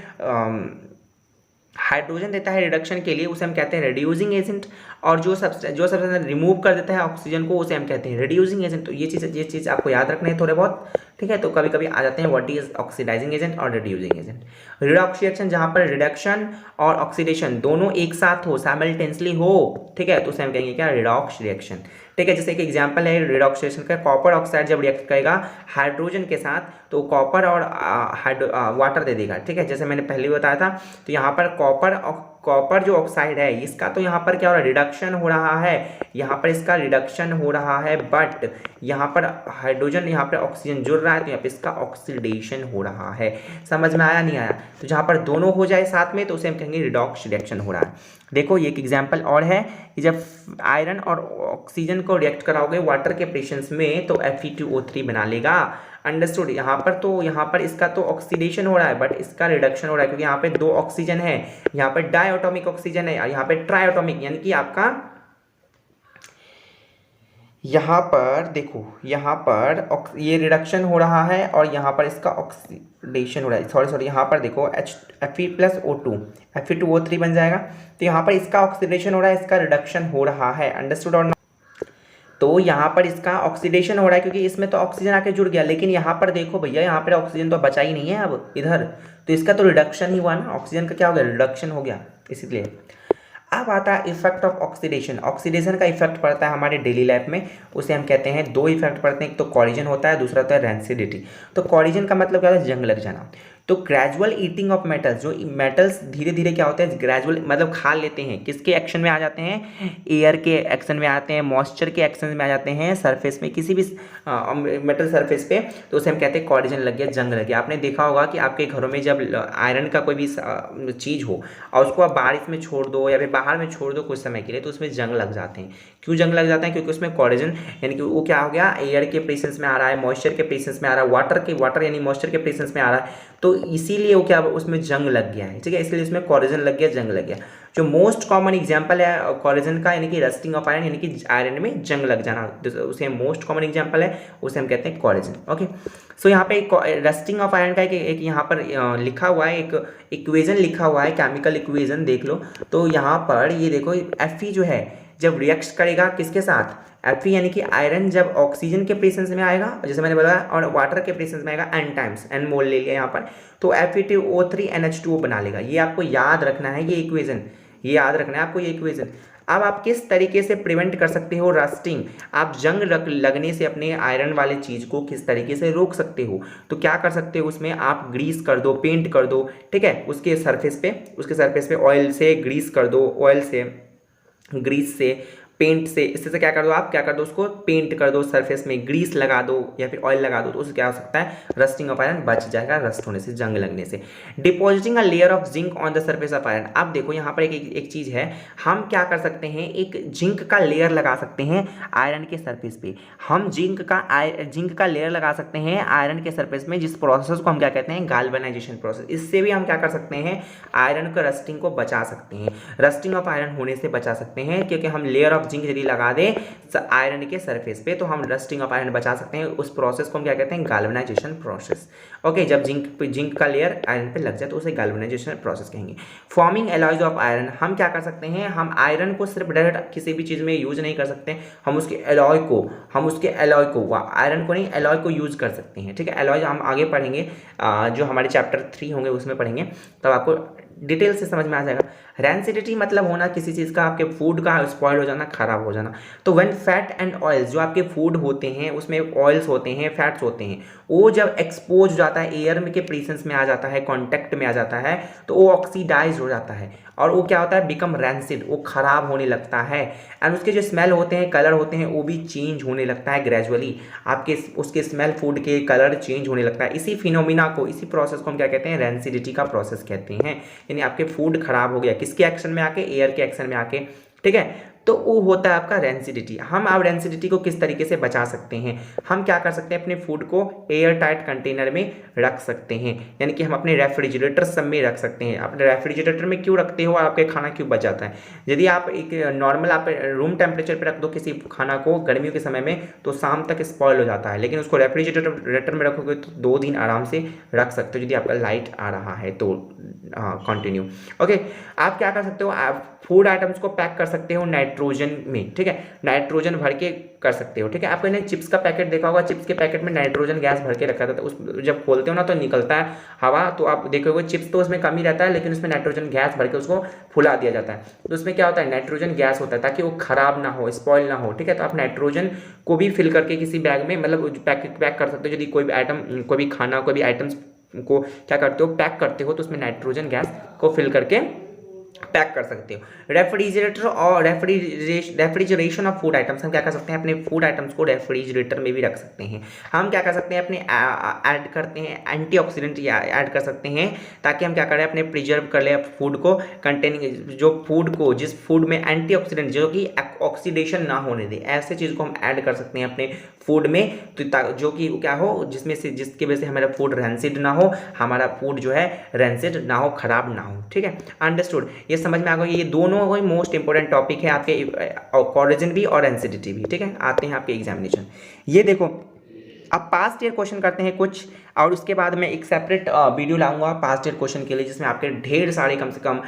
हाइड्रोजन देता है रिडक्शन के लिए, उसे हम कहते हैं रिड्यूसिंग एजेंट। और जो सब्सटेंस रिमूव कर देता है ऑक्सीजन को, उसे हम कहते हैं रिड्यूसिंग एजेंट। तो ये चीज़ आपको याद रखना है थोड़े बहुत। ठीक है, तो कभी कभी आ जाते हैं व्हाट इज ऑक्सीडाइजिंग एजेंट और रिड्यूसिंग एजेंट। रिडॉक्स रिएक्शन जहाँ पर रिडक्शन और ऑक्सीडेशन दोनों एक साथ हो, साइमल्टेनियसली हो, ठीक है, तो उसे हम कहेंगे क्या, रिडॉक्स रिएक्शन। ठीक है, जैसे एक एग्जांपल है रिडॉक्स रिएक्शन का, कॉपर ऑक्साइड जब रिएक्ट करेगा हाइड्रोजन के साथ तो कॉपर और वाटर दे देगा। ठीक है, जैसे मैंने पहले बताया था, तो यहाँ पर कॉपर जो ऑक्साइड है इसका तो यहाँ पर क्या हो रहा है, रिडक्शन हो रहा है, यहाँ पर इसका रिडक्शन हो रहा है, बट यहाँ पर हाइड्रोजन यहाँ पर ऑक्सीजन जुड़ रहा है, तो यहाँ पे इसका ऑक्सीडेशन हो रहा है। समझ में आया, नहीं आया? तो जहाँ पर दोनों हो जाए साथ में तो उसे हम कहेंगे रिडॉक्स रिएक्शन हो रहा है। देखो ये एक एग्जाम्पल और है कि जब आयरन और ऑक्सीजन को रिएक्ट कराओगे वाटर के प्रेशंस में तो Fe2O3 बना लेगा। अंडरस्टूड? यहाँ पर इसका तो ऑक्सीडेशन हो रहा है बट इसका रिडक्शन हो रहा है क्योंकि यहाँ पे दो ऑक्सीजन है, यहाँ पे डायटोमिक ऑक्सीजन है और यहाँ पे ट्राइटोमिक, यानी कि आपका यहाँ पर देखो, यहाँ पर ये रिडक्शन हो रहा है और यहाँ पर इसका ऑक्सीडेशन हो रहा है। सॉरी यहाँ पर देखो Fe+O2 Fe2O3 बन जाएगा, तो यहाँ पर इसका ऑक्सीडेशन हो रहा है, इसका रिडक्शन हो रहा है। अंडरस्टूड और तो यहाँ पर इसका ऑक्सीडेशन हो रहा है क्योंकि इसमें तो ऑक्सीजन आके जुड़ गया, लेकिन यहाँ पर देखो भैया, यहाँ पर ऑक्सीजन तो बचा ही नहीं है अब इधर, तो इसका तो रिडक्शन ही हुआ ना, ऑक्सीजन का क्या हो गया, रिडक्शन हो गया। इसलिए अब आता है इफेक्ट ऑफ ऑक्सीडेशन। ऑक्सीडेशन का इफेक्ट पड़ता है हमारे डेली लाइफ में, उसे हम कहते हैं, दो इफेक्ट पड़ते हैं, एक तो कॉरिजन होता है, दूसरा होता है रेंसिडिटी। तो कॉरिजन का मतलब क्या होता है, जंग लग जाना। तो ग्रेजुअल ईटिंग ऑफ मेटल्स, जो मेटल्स धीरे धीरे क्या होते हैं, ग्रेजुअल मतलब खा लेते हैं, किसके एक्शन में आ जाते हैं, एयर के एक्शन में आते हैं, मॉइस्चर के एक्शन में आ जाते हैं, सरफेस में, किसी भी मेटल सरफेस पे, तो उसे हम कहते हैं कॉरिजन लग गया, जंग लग गया। आपने देखा होगा कि आपके घरों में जब आयरन का कोई भी चीज़ हो और उसको आप बारिश में छोड़ दो या फिर बाहर में छोड़ दो कुछ समय के लिए, तो उसमें जंग लग जाते हैं। क्यों जंग लग जाते हैं, क्योंकि उसमें कॉरिजन यानी कि वो क्या हो गया, एयर के प्रेजेंस में आ रहा है, मॉइस्चर के प्रेजेंस में आ रहा है, वाटर यानी मॉइस्चर के प्रेजेंस में आ रहा है, तो इसीलिए वो क्या, उसमें जंग लग गया है। ठीक है, इसलिए इसमें कॉरिजन लग गया, जंग लग गया। जो मोस्ट कॉमन एग्जांपल है कॉरिजन का, यानी कि रस्टिंग ऑफ आयरन, यानी कि आयरन में जंग लग जाना, उसे मोस्ट कॉमन एग्जांपल है, उसे हम कहते हैं कॉरिजन। ओके, सो यहाँ पे रस्टिंग ऑफ आयरन का एक यहाँ पर लिखा हुआ है, एक इक्वेजन लिखा हुआ है, केमिकल इक्वेजन देख लो। तो यहाँ पर ये देखो, Fe जो है जब रिएक्ट करेगा किसके साथ, Fe यानी कि आयरन जब ऑक्सीजन के प्रेजेंस में आएगा, जैसे मैंने बोला, और वाटर के प्रेजेंस में आएगा n टाइम्स, n मोल ले लिया यहाँ पर, तो Fe2O3 NH2O बना लेगा। ये आपको याद रखना है, ये इक्वेजन, ये याद रखना है आपको, ये इक्वेजन। अब आप किस तरीके से प्रिवेंट कर सकते हो रस्टिंग, आप जंग लगने से अपने आयरन वाले चीज़ को किस तरीके से रोक सकते हो, तो क्या कर सकते हो, उसमें आप ग्रीस कर दो, पेंट कर दो। ठीक है, उसके सरफेस पे ऑयल से ग्रीस कर दो, ऑयल से, ग्रीस से, पेंट से, इससे से क्या कर दो, आप क्या कर दो, उसको पेंट कर दो, सरफेस में ग्रीस लगा दो या फिर ऑयल लगा दो, तो उससे क्या हो सकता है, रस्टिंग ऑफ आयरन बच जाएगा, रस्ट होने से, जंग लगने से। Depositing a layer of zinc on the surface of iron. अब देखो यहाँ पर एक चीज़ है, हम क्या कर सकते हैं, एक जिंक का लेयर लगा सकते हैं आयरन के सरफेस पे। हम जिंक का लेयर लगा सकते हैं आयरन के सरफेस में, जिस प्रोसेस को हम क्या कहते हैं, गाल्वेनाइजेशन प्रोसेस। इससे भी हम क्या कर सकते हैं, आयरन को रस्टिंग को बचा सकते हैं, रस्टिंग ऑफ आयरन होने से बचा सकते हैं, क्योंकि हम लेयर ऑफ ऑफ जिंक यदि लगा दे आयरन के सरफेस पे तो हम रस्टिंग ऑफ आयरन बचा सकते हैं। उस प्रोसेस को हम क्या कहते हैं, गैल्वेनाइजेशन प्रोसेस। ओके, जब जिंक का लेयर आयरन पे लग जाए तो उसे गैल्वेनाइजेशन प्रोसेस कहेंगे। फॉर्मिंग एलॉयज ऑफ आयरन, हम क्या कर सकते हैं, हम आयरन को सिर्फ डायरेक्ट किसी भी चीज़ में यूज नहीं कर सकते, हम उसके एलॉय को आयरन को नहीं, एलॉय को यूज कर सकते हैं। ठीक है, एलॉय हम आगे पढ़ेंगे, जो हमारे चैप्टर 3 होंगे उसमें पढ़ेंगे, तब आपको डिटेल से समझ में आ जाएगा। रैंसिडिटी मतलब होना किसी चीज़ का, आपके फूड का स्पॉइल हो जाना, खराब हो जाना। तो व्हेन फैट एंड ऑयल्स, जो आपके फूड होते हैं उसमें ऑयल्स होते हैं, फैट्स होते हैं, वो जब एक्सपोज हो जाता है, एयर में के प्रेजेंस में आ जाता है, कांटेक्ट में आ जाता है, तो वो ऑक्सीडाइज हो जाता है और वो क्या होता है, बिकम रैंसिड, वो खराब होने लगता है। एंड उसके जो स्मेल होते हैं, कलर होते हैं, वो भी चेंज होने लगता है ग्रेजुअली, आपके उसके स्मेल, फूड के कलर चेंज होने लगता है। इसी फिनोमिना को, इसी प्रोसेस को हम क्या कहते हैं, रैंसिडिटी का प्रोसेस कहते हैं। यानी आपके फूड खराब हो गया, किसके एक्शन में आके, एयर के एक्शन में आके। ठीक है, तो वो होता है आपका रैंसिडिटी। हम अब रैंसिडिटी को किस तरीके से बचा सकते हैं, हम क्या कर सकते हैं, अपने फूड को एयर टाइट कंटेनर में रख सकते हैं, यानी कि हम अपने रेफ्रिजरेटर सब में रख सकते हैं। अपने रेफ्रिजरेटर में क्यों रखते हो, आपके खाना क्यों बच जाता है। यदि आप एक नॉर्मल आप रूम टेम्परेचर पर रख दो किसी खाना को गर्मियों के समय में, तो शाम तक स्पॉइल हो जाता है, लेकिन उसको रेफ्रिजरेटर में रखोगे तो 2 दिन आराम से रख सकते हो, यदि आपका लाइट आ रहा है तो कंटिन्यू। ओके, आप क्या कर सकते हो, आप फूड आइटम्स को पैक कर सकते हो नाइट्रोजन में। ठीक है, नाइट्रोजन भर के कर सकते हो। ठीक है, आपने चिप्स का पैकेट देखा होगा, चिप्स के पैकेट में नाइट्रोजन गैस भर के रखा था, तो उस जब खोलते हो ना तो निकलता है हवा, तो आप देखोगे चिप्स तो उसमें कम ही रहता है, लेकिन उसमें नाइट्रोजन गैस भर के उसको फुला दिया जाता है। तो उसमें क्या होता है, नाइट्रोजन गैस होता है ताकि वो खराब ना हो, स्पॉइल ना हो। ठीक है, तो आप नाइट्रोजन को भी फिल करके किसी बैग में, मतलब पैक कर सकते हो। यदि कोई भी आइटम, कोई भी खाना, कोई भी आइटम्स को क्या करते हो, पैक करते हो, तो उसमें नाइट्रोजन गैस को फिल करके पैक कर सकते हो। रेफ्रिजरेटर और रेफ्रिजरेशन ऑफ फूड आइटम्स, हम क्या कर सकते हैं, अपने फूड आइटम्स को रेफ्रिजरेटर में भी रख सकते हैं। हम क्या कर सकते हैं, अपने ऐड करते हैं एंटीऑक्सीडेंट ऐड कर सकते हैं, ताकि हम क्या करें, अपने प्रिजर्व कर ले फूड को, कंटेनिंग जो फूड को, जिस फूड में एंटीऑक्सीडेंट जो कि ऑक्सीडेशन ना होने दे, ऐसे चीज़ को हम ऐड कर सकते हैं अपने फूड में, तो जो कि क्या हो, जिसमें से जिसकी वजह से हमारा फूड रैंसिड ना हो, हमारा फूड जो है रैंसिड ना हो, खराब ना हो। ठीक है, अंडरस्टूड, ये समझ में आ गया। ये दोनों ही मोस्ट इंपॉर्टेंट टॉपिक है आपके, ऑरिजिन भी और रैंसिडिटी भी। ठीक है, आते हैं आपके एग्जामिनेशन। ये देखो, अब पास्ट ईयर क्वेश्चन करते हैं कुछ, और उसके बाद मैं एक सेपरेट वीडियो लाऊंगा पास्ट ईयर क्वेश्चन के लिए, जिसमें आपके ढेर सारे, कम से कम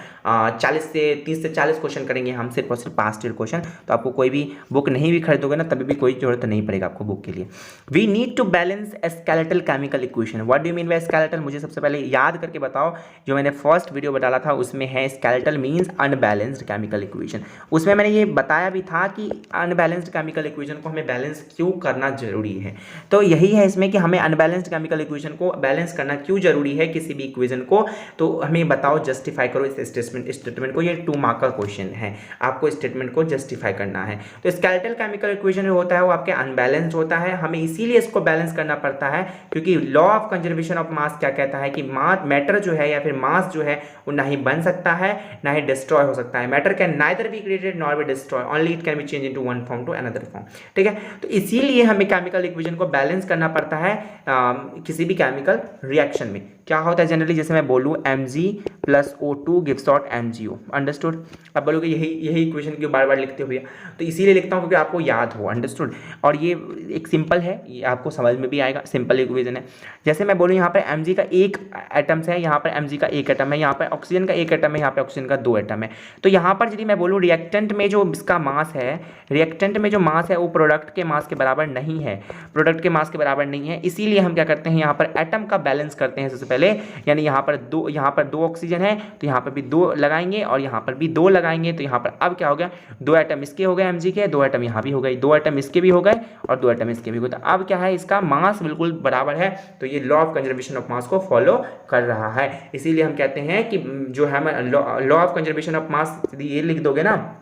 30 से 40 क्वेश्चन करेंगे हम सिर्फ और सिर्फ पास्ट ईयर क्वेश्चन। तो आपको कोई भी बुक नहीं भी खरीदोगे ना, तभी भी कोई जरूरत नहीं पड़ेगा आपको बुक के लिए। We need to balance skeletal chemical equation. What do you mean by skeletal, मुझे सबसे पहले याद करके बताओ। जो मैंने फर्स्ट वीडियो डाला था उसमें है skeletal means unbalanced chemical equation. उसमें मैंने ये बताया भी था कि अनबैलेंस्ड केमिकल इक्वेशन को हमें बैलेंस क्यों करना जरूरी है। तो यही है इसमें कि हमें अनबैलेंस्ड केमिकल इक्वेशन को बैलेंस करना क्यों जरूरी है, किसी भी इक्वेशन को। तो हमें बताओ, जस्टिफाई करो इस स्टेटमेंट को। ये 2 मार्क का क्वेश्चन है, आपको स्टेटमेंट को जस्टिफाई करना है। तो स्केलेटल केमिकल इक्वेशन जो होता है वो आपके अनबैलेंस्ड होता है, हमें इसीलिए इसको बैलेंस करना पड़ता है, क्योंकि लॉ ऑफ कंजर्वेशन ऑफ मास क्या कहता है कि मैटर जो है या फिर मास जो है वो ना ही बन सकता है ना ही डिस्ट्रॉय हो सकता है। Matter can neither be created nor be destroy, only it can be change into one form to another form. ठीक है, तो इसीलिए हमें केमिकल इक्वेशन को बैलेंस करना पड़ता है किसी भी केमिकल रिएक्शन में। क्या होता है जनरली, जैसे मैं बोलूँ Mg+O2 gives out MgO, understood. अब बोलोगे यही इक्वेशन क्यों बार बार लिखते हुए, तो इसीलिए लिखता हूँ क्योंकि आपको याद हो, अंडरस्टूड। और ये एक सिंपल है, ये आपको समझ में भी आएगा, सिंपल इक्वेशन है। जैसे मैं बोलूँ यहाँ पर Mg का एक एटम्स है, यहाँ पर Mg का एक एटम है, यहाँ पर ऑक्सीजन का एक एटम है, यहाँ पर ऑक्सीजन का 2 एटम है। तो यहाँ पर यदि मैं बोलूँ रिएक्टेंट में जो इसका मास है, रिएक्टेंट में जो मास है वो प्रोडक्ट के मास के बराबर नहीं है, प्रोडक्ट के मास के बराबर नहीं है। इसीलिए हम क्या करते हैं, यहाँ पर एटम का बैलेंस करते हैं सबसे पहले। यानी यहाँ पर दो ऑक्सीजन है, तो यहाँ पर भी 2 लगाएंगे और यहाँ पर भी 2 लगाएंगे। तो यहाँ पर अब क्या हो गया, 2 एटम इसके हो गए Mg के, 2 एटम यहाँ भी हो गए, 2 एटम इसके भी हो गए और 2 एटम इसके भी हो गए। तो अब क्या है, इसका मास बिल्कुल बराबर है। तो ये लॉ ऑफ कंजर्वेशन ऑफ मास को फॉलो कर रहा है। इसीलिए हम कहते हैं कि जो है लॉ ऑफ कंजर्वेशन ऑफ मास, यदि ये लिख दोगे ना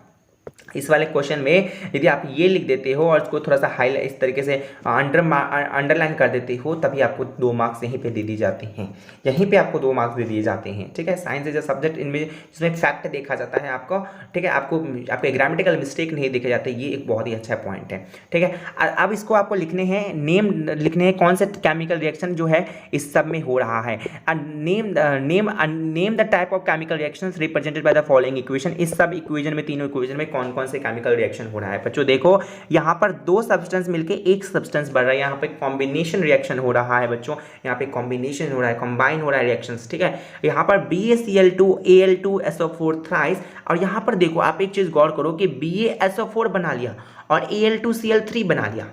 इस वाले क्वेश्चन में, यदि आप ये लिख देते हो और उसको थोड़ा सा हाईलाइट इस तरीके से अंडरलाइन कर देते हो, तभी आपको 2 मार्क्स यहीं पे दे दिए जाते हैं, यहीं पे आपको 2 मार्क्स दे दिए जाते हैं। ठीक है, साइंस इज अ सब्जेक्ट इनमें जिसमें फैक्ट देखा जाता है आपको। ठीक है, आपको ग्रामेटिकल मिस्टेक नहीं देखे जाते, ये एक बहुत ही अच्छा पॉइंट है। ठीक है, अब इसको आपको लिखने हैं, नेम लिखने हैं कौन से केमिकल रिएक्शन जो है इस सब में हो रहा है। Name the type of chemical reactions represented by the following equation. इस सब इक्वेशन में, तीनों इक्वेशन में कौन कौन से केमिकल रिएक्शन हो रहा है। बच्चों देखो यहाँ पर दो सब्सटेंस मिलके एक सब्सटेंस बन रहा है, यहाँ पे कॉम्बिनेशन रिएक्शन हो रहा है बच्चों, यहाँ पे कॉम्बिनेशन हो रहा है, कंबाइन हो रहा है रिएक्शंस, ठीक है। यहाँ पर BaCl2 Al2SO4 थ्राइस, और यहाँ पर देखो आप एक चीज गौर करो कि BaSO4 बना लिया और Al2Cl3 बना लिया।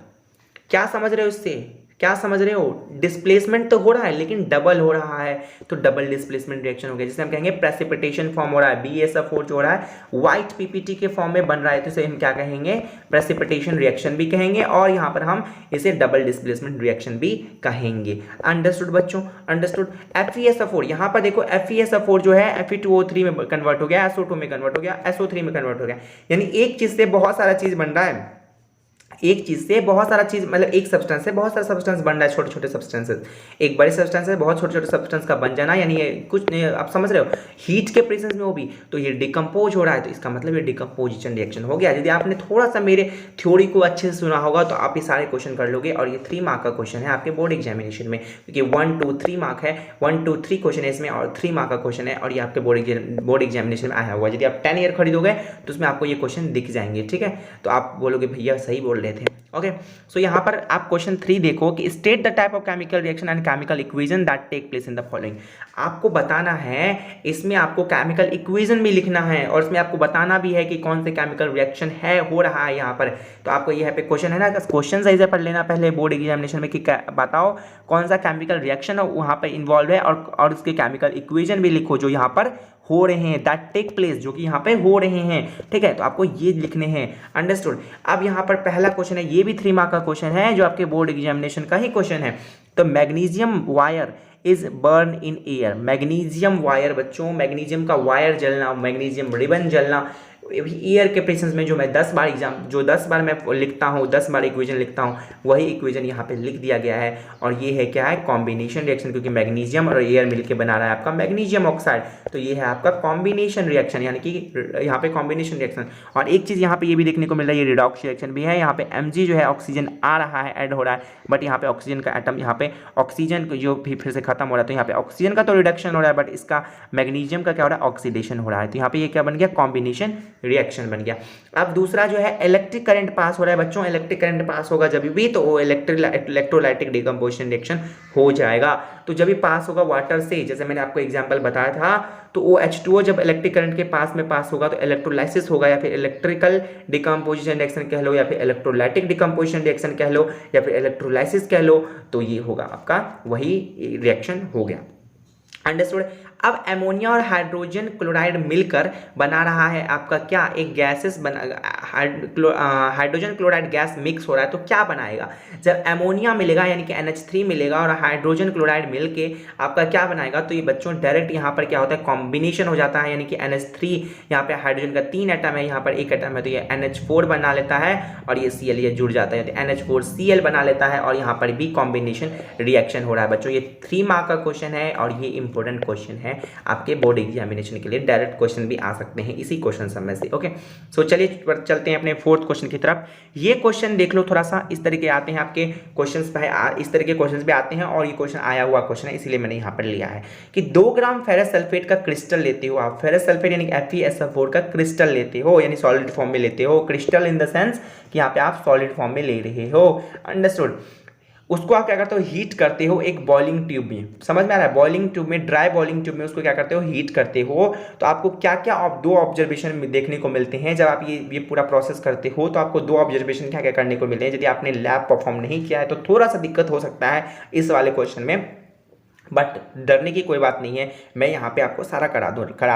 क्या समझ रहे हो इससे, क्या समझ रहे हो? डिस्प्लेसमेंट तो हो रहा है लेकिन डबल हो रहा है, तो डबल डिस्प्लेसमेंट रिएक्शन हो गया, जिसे हम कहेंगे प्रेसिपिटेशन फॉर्म हो रहा है। BaSO4 जो हो रहा है व्हाइट PPT के फॉर्म में बन रहा है, तो इसे हम क्या कहेंगे? प्रेसिपिटेशन रिएक्शन भी कहेंगे, और यहाँ पर हम इसे डबल डिस्प्लेसमेंट रिएक्शन भी कहेंगे। अंडरस्टूड बच्चों, अंडरस्टूड। FeSO4, यहाँ पर देखो FeSO4 जो है Fe2O3 में कन्वर्ट हो गया, SO2 में कन्वर्ट हो गया, SO3 में कन्वर्ट हो गया, यानी एक चीज से बहुत सारा चीज बन रहा है, एक चीज से बहुत सारा चीज, मतलब एक सब्सटेंस से बहुत सारा सब्सटेंस बन रहा है, छोटे छोटे सब्सटेंसेस। एक बड़े सब्सटेंस से बहुत छोटे छोटे सब्सटेंस का बन जाना, यानी ये कुछ नहीं, आप समझ रहे हो, हीट के प्रेजेंस में वो भी, तो ये डिकम्पोज हो रहा है, तो इसका मतलब ये डिकम्पोजिशन रिएक्शन हो गया। यदि आपने थोड़ा सा मेरे थ्योरी को अच्छे से सुना होगा तो आप ये सारे क्वेश्चन कर लोगे, और ये 3 मार्क का क्वेश्चन है आपके बोर्ड एग्जामिनेशन में, क्योंकि 1 2 3 मार्क है, 1 2 3 क्वेश्चन है इसमें, और 3 मार्क का क्वेश्चन है, और ये आपके बोर्ड एग्जामिनेशन में आया हुआ है। यदि आप 10 ईयर खरीदोगे तो उसमें आपको ये क्वेश्चन दिख जाएंगे, ठीक है, तो आप बोलोगे भैया सही बोल रहे थे। ओके, सो यहाँ पर आप क्वेश्चन 3 देखो कि state the type of chemical reaction and chemical equation that take place in the following. आपको बताना है, इसमें आपको केमिकल इक्वेशन भी लिखना है, और इसमें आपको बताना भी है कि कौन से केमिकल रिएक्शन है हो रहा है यहाँ पर। तो आपको यहाँ पे क्वेश्चन है ना, क्वेश्चन सही से पढ़ लेना पहले बोर्ड एग्जामिनेशन में कि बताओ कौन सा केमिकल रिएक्शन है वहाँ पर इन्वॉल्व है, और उसके केमिकल इक्वेशन भी लिखो जो यहाँ पर हो रहे हैं, दैट टेक प्लेस, जो कि यहाँ पे हो रहे हैं, ठीक है, तो आपको ये लिखने हैं। अंडरस्टूड। अब यहाँ पर पहला क्वेश्चन है, ये भी 3 मार्क का क्वेश्चन है, जो आपके बोर्ड एग्जामिनेशन का ही क्वेश्चन है। तो magnesium wire is burn in air. Magnesium wire बच्चों, मैग्नीशियम का वायर जलना, मैग्नीशियम रिबन जलना एयर के प्रेजेंस में, जो मैं 10 बार मैं लिखता हूँ, 10 बार इक्वेशन लिखता हूँ, वही इक्वेशन यहाँ पे लिख दिया गया है। और ये है क्या है? कॉम्बिनेशन रिएक्शन, क्योंकि मैग्नीशियम और एयर मिलकर बना रहा है आपका मैग्नीशियम ऑक्साइड, तो ये है आपका कॉम्बिनेशन रिएक्शन, यानी कि यहाँ पे कॉम्बिनेशन रिएक्शन। और एक चीज़ यहाँ पे ये भी देखने को मिल रहा है, ये रिडॉक्स रिएक्शन भी है। यहाँ पे Mg जो है ऑक्सीजन आ रहा है, ऐड हो रहा है, बट यहाँ पे ऑक्सीजन का एटम, यहाँ पे ऑक्सीजन जो भी फिर से खत्म हो रहा है, तो यहाँ पे ऑक्सीजन का तो रिडक्शन हो रहा है, बट इसका मैग्नीशियम का क्या हो रहा है? ऑक्सीडेशन हो रहा है। तो यहाँ पे ये क्या बन गया? कॉम्बिनेशन रिएक्शन बन गया। अब दूसरा जो है इलेक्ट्रिक करंट पास हो रहा है बच्चों, इलेक्ट्रिक करंट पास होगा जब भी, तो वो इलेक्ट्रोलाइटिक डिकम्पोजिशन रिएक्शन हो जाएगा। तो जब भी पास होगा वाटर से, जैसे मैंने आपको एग्जांपल बताया था, तो OH2O जब इलेक्ट्रिक करंट के पास में पास होगा तो इलेक्ट्रोलाइसिस होगा, या फिर इलेक्ट्रिकल डिकम्पोजिशन रिएक्शन कह लो, या फिर इलेक्ट्रोलाइटिक डिकम्पोजिशन रिएक्शन कह लो, या फिर इलेक्ट्रोलाइसिस कह लो, तो ये होगा आपका वही रिएक्शन हो गया। अंडरस्टूड। अब एमोनिया और हाइड्रोजन क्लोराइड मिलकर बना रहा है आपका क्या? एक गैसेस बना, हाइड्रोजन क्लोराइड गैस मिक्स हो रहा है, तो क्या बनाएगा? जब एमोनिया मिलेगा यानी कि NH3 मिलेगा और हाइड्रोजन क्लोराइड मिलके आपका क्या बनाएगा? तो ये बच्चों डायरेक्ट यहाँ पर क्या होता है? कॉम्बिनेशन हो जाता है, यानी कि NH3 यहाँ पे हाइड्रोजन का 3 एटम है, यहाँ पर 1 एटम है, तो ये NH4 बना लेता है, और ये Cl ये जुड़ जाता है, तो NH4Cl बना लेता है, और यहाँ पर भी कॉम्बिनेशन रिएक्शन हो रहा है बच्चों। ये 3 मार्क का क्वेश्चन है, और ये इंपॉर्टेंट क्वेश्चन है आपके बोर्ड एग्जामिनेशन के लिए। डायरेक्ट क्वेश्चन भी आ सकते हैं इसी क्वेश्चन सब में से। ओके, सो चलिए चलते हैं अपने 4th क्वेश्चन की तरफ। ये क्वेश्चन देख लो, थोड़ा सा इस तरीके आते हैं आपके क्वेश्चंस, इस तरह के क्वेश्चंस भी आते हैं, और ये क्वेश्चन आया हुआ क्वेश्चन है, इसीलिए मैंने यहाँ पर लिया है कि 2 ग्राम फेरस सल्फेट का क्रिस्टल लेते हो आप, फेरस सल्फेट यानी FeSO4 का क्रिस्टल लेते हो, यानी सॉलिड फॉर्म में लेते हो, क्रिस्टल इन द सेंस कि यहाँ पे आप सॉलिड फॉर्म में ले रहे हो। अंडरस्टूड। उसको आप क्या करते हो? हीट करते हो एक बॉइलिंग ट्यूब में। समझ में आ रहा है? बॉइलिंग ट्यूब में, ड्राई बॉइलिंग ट्यूब में उसको क्या करते हो? हीट करते हो। तो आपको क्या क्या 2 ऑब्जर्वेशन देखने को मिलते हैं जब आप ये पूरा प्रोसेस करते हो, तो आपको 2 ऑब्जर्वेशन क्या क्या करने को मिलते हैं। यदि आपने लैब परफॉर्म नहीं किया है तो थोड़ा सा दिक्कत हो सकता है इस वाले क्वेश्चन में, बट डरने की कोई बात नहीं है, मैं यहाँ पे आपको सारा करा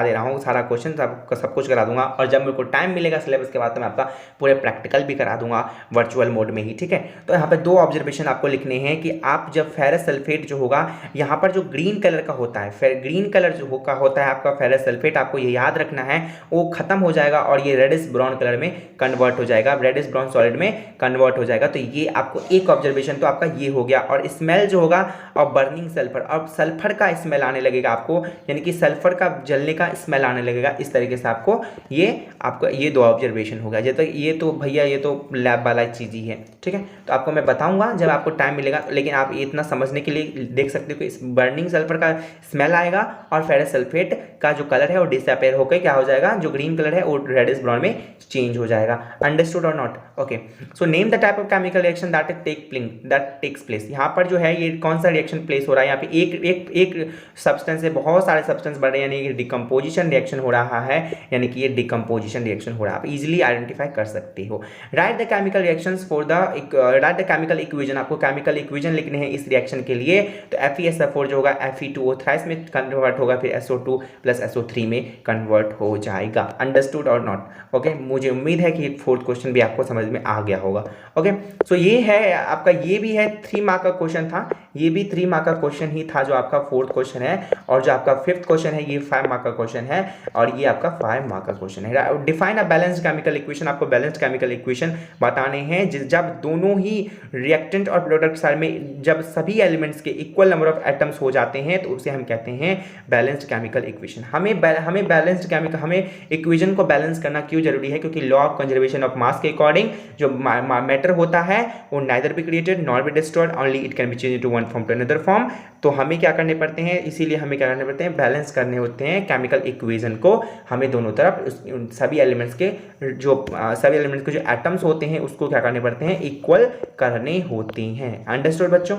दे रहा हूँ, सारा क्वेश्चन सब कुछ करा दूंगा, और जब मेरे को टाइम मिलेगा सिलेबस के बाद तो मैं आपका पूरे प्रैक्टिकल भी करा दूंगा वर्चुअल मोड में ही, ठीक है। तो यहाँ पे 2 ऑब्जर्वेशन आपको लिखने हैं कि आप जब फेरस सल्फेट जो होगा, यहाँ पर जो ग्रीन कलर का होता है, ग्रीन कलर जो होता है आपका फेरस सल्फेट, आपको ये याद रखना है, वो खत्म हो जाएगा और ये रेडिश ब्राउन कलर में कन्वर्ट हो जाएगा, रेडिश ब्राउन सॉलिड में कन्वर्ट हो जाएगा। तो ये आपको एक ऑब्जर्वेशन तो आपका ये हो गया। और स्मेल जो होगा और बर्निंग सल्फर, अब सल्फर का स्मेल आने लगेगा आपको, यानी कि सल्फर का जलने का स्मेल आने लगेगा। इस तरीके से आपको ये 2 ऑब्जर्वेशन होगा। जब तक ये तो भैया ये तो लैब वाला चीज़ ही है, ठीक है। तो आपको मैं बताऊंगा जब आपको टाइम मिलेगा, लेकिन आप इतना समझने के लिए देख सकते हो कि इस बर्निंग सल्फर का स्मेल आएगा और फेरस सल्फेट का जो कलर है वो डिसअपेयर होकर क्या हो जाएगा, जो ग्रीन कलर है वो रेडिश ब्राउन में चेंज हो जाएगा। अंडरस्टूड और not? Okay, so name the type of chemical reaction that takes place. यहाँ पर जो है ये कौन सा रिएक्शन प्लेस हो रहा है, यहाँ पे एक सब्सटेंस से बहुत सारे सब्सटेंस बढ़ रहे हैं, यानी कि डिकम्पोजिशन रिएक्शन हो रहा है, यानी कि ये डिकम्पोजिशन रिएक्शन हो रहा है। आप इजीली आइडेंटिफाई कर सकते हो। Right the chemical reactions for the right the chemical equation. आपको केमिकल इक्वेशन लिखने हैं इस रिएक्शन के लिए, तो FeSO4 जो होगा Fe2O3 में कन्वर्ट होगा, फिर SO2 प्लस SO3 में कन्वर्ट हो जाएगा। अंडरस्टूड और नॉट? ओके, मुझे उम्मीद है कि फोर्थ क्वेश्चन भी आपको समझ में आ गया होगा। ओके, सो ये है आपका, ये भी है 3 मार्क का क्वेश्चन था, ये भी 3 मार्क का क्वेश्चन ही था जो आपका फोर्थ क्वेश्चन है, और जो आपका फिफ्थ क्वेश्चन है ये 5 मार्क का क्वेश्चन है, और ये आपका 5 मार्क का क्वेश्चन है। Define a balanced chemical equation. आपको बैलेंस्ड केमिकल इक्वेशन बताने हैं जब दोनों ही रिएक्टेंट और प्रोडक्ट साइड में जब सभी एलिमेंट्स के इक्वल नंबर ऑफ एटम्स हो जाते हैं तो उसे हम कहते हैं बैलेंस्ड केमिकल इक्वेशन। हमें बैलेंस्ड केमिकल, हमें इक्वेशन को बैलेंस करना क्यों जरूरी है, क्योंकि law of conservation of mass के अकॉर्डिंग जो मैटर होता है वो neither be created nor be destroyed, only it can be change to one form to another form. तो हमें क्या करने पड़ते हैं, इसीलिए हमें क्या करने पड़ते हैं, बैलेंस करने होते हैं केमिकल इक्वेशन को। हमें दोनों तरफ सभी एलिमेंट्स के जो एटम्स होते हैं उसको क्या करने पड़ते हैं, इक्वल करने होते हैं। अंडरस्टूड बच्चों?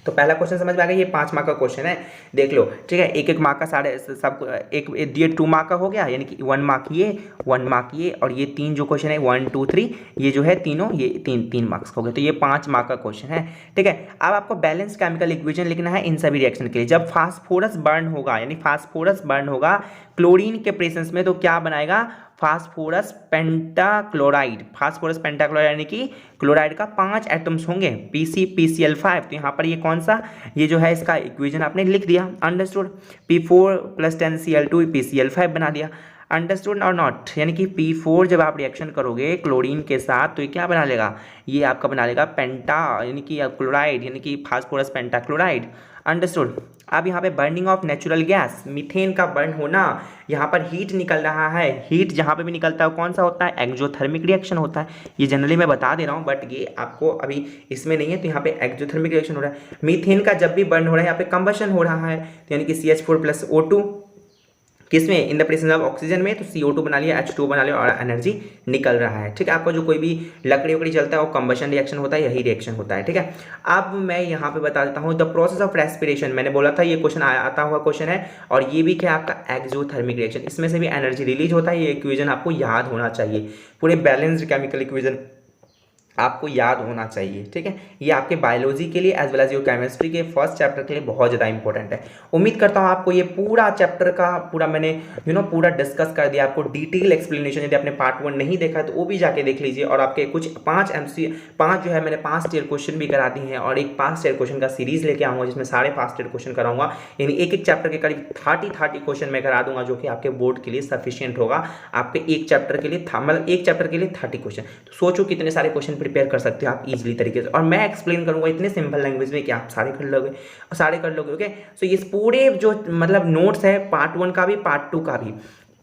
तो पहला क्वेश्चन समझ में आ गया, ये 5 मार्क का क्वेश्चन है, देख लो, ठीक है। एक मार्क का सारे सब एक ये 2 मार्क का हो गया, यानी कि 1 मार्क ये, 1 मार्क ये, और ये 3 जो क्वेश्चन है 1 2 3 ये जो है तीनों, ये 3 मार्क्स हो गए, तो ये 5 मार्क का क्वेश्चन है, ठीक है। अब आपको बैलेंस केमिकल इक्वेशन लिखना है इन सभी रिएक्शन के लिए। जब फास्फोरस बर्न होगा, यानी फास्फोरस बर्न होगा क्लोरीन के प्रेजेंस में, तो क्या बनाएगा, फास्फोरस पेंटाक्लोराइड। फास्फोरस पेंटाक्लोराइड यानी कि क्लोराइड का 5 एटम्स होंगे, PCl5। तो यहाँ पर ये कौन सा, ये जो है इसका इक्वेशन आपने लिख दिया। अंडरस्टूड? P4 + 10Cl2 PCl5 बना दिया। अंडरस्टूड और नॉट? यानी कि P4 जब आप रिएक्शन करोगे क्लोरीन के साथ तो ये क्या बना लेगा, ये आपका बना लेगा पेंटा, यानी कि क्लोराइड, यानी कि फास्फोरस पेंटाक्लोराइड। अंडरस्टूड? अब यहाँ पे burning of natural gas, methane का बर्न होना, यहाँ पर हीट निकल रहा है। हीट जहाँ पे भी निकलता है कौन सा होता है, एक्सोथर्मिक रिएक्शन होता है। ये जनरली मैं बता दे रहा हूँ, बट ये आपको अभी इसमें नहीं है, तो यहाँ पे एक्सोथर्मिक रिएक्शन हो रहा है। मीथेन का जब भी बर्न हो रहा है यहाँ पे कंबशन हो रहा है, तो यानी कि CH4 + O2 किसमें, in the presence of oxygen में, तो CO2 बना लिया, H2 बना लिया, और एनर्जी निकल रहा है, ठीक है। आपको जो कोई भी लकड़ी वकड़ी चलता है वो कंबशन रिएक्शन होता है, यही रिएक्शन होता है, ठीक है। अब मैं यहाँ पे बता देता हूँ द प्रोसेस ऑफ रेस्पिरेशन। मैंने बोला था ये क्वेश्चन आता हुआ क्वेश्चन है, और ये भी क्या आपका एक्सोथर्मिक रिएक्शन, इसमें से भी एनर्जी रिलीज होता है। ये इक्वेशन आपको याद होना चाहिए, पूरे बैलेंस्ड केमिकल इक्वेशन आपको याद होना चाहिए, ठीक है। ये आपके बायोलॉजी के लिए as well as your chemistry के फर्स्ट चैप्टर के लिए बहुत ज़्यादा इंपॉर्टेंट है। उम्मीद करता हूँ आपको ये पूरा चैप्टर का पूरा मैंने पूरा डिस्कस कर दिया, आपको डिटेल एक्सप्लेनेशन। यदि आपने पार्ट 1 नहीं देखा तो वो भी जाके देख लीजिए, और आपके कुछ 5 जो है मैंने 5 टेयर क्वेश्चन भी करा दी हैं, और एक 5 टेयर क्वेश्चन का सीरीज लेके आऊँगा जिसमें सारे 5 टेयर क्वेश्चन कराऊंगा, यानी एक चैप्टर के करीब 30 क्वेश्चन मैं करा दूंगा, जो कि आपके बोर्ड के लिए सफिशियंट होगा। आपके एक चैप्टर के लिए मतलब एक चैप्टर के लिए 30 क्वेश्चन, तो सोचो कितने सारे क्वेश्चन प्रिपेयर कर सकते हो आप इजीली तरीके से, और मैं एक्सप्लेन करूंगा इतने सिंपल लैंग्वेज में कि आप सारे कर लोगे। ओके, सो ये पूरे जो मतलब नोट्स है पार्ट 1 का भी पार्ट 2 का भी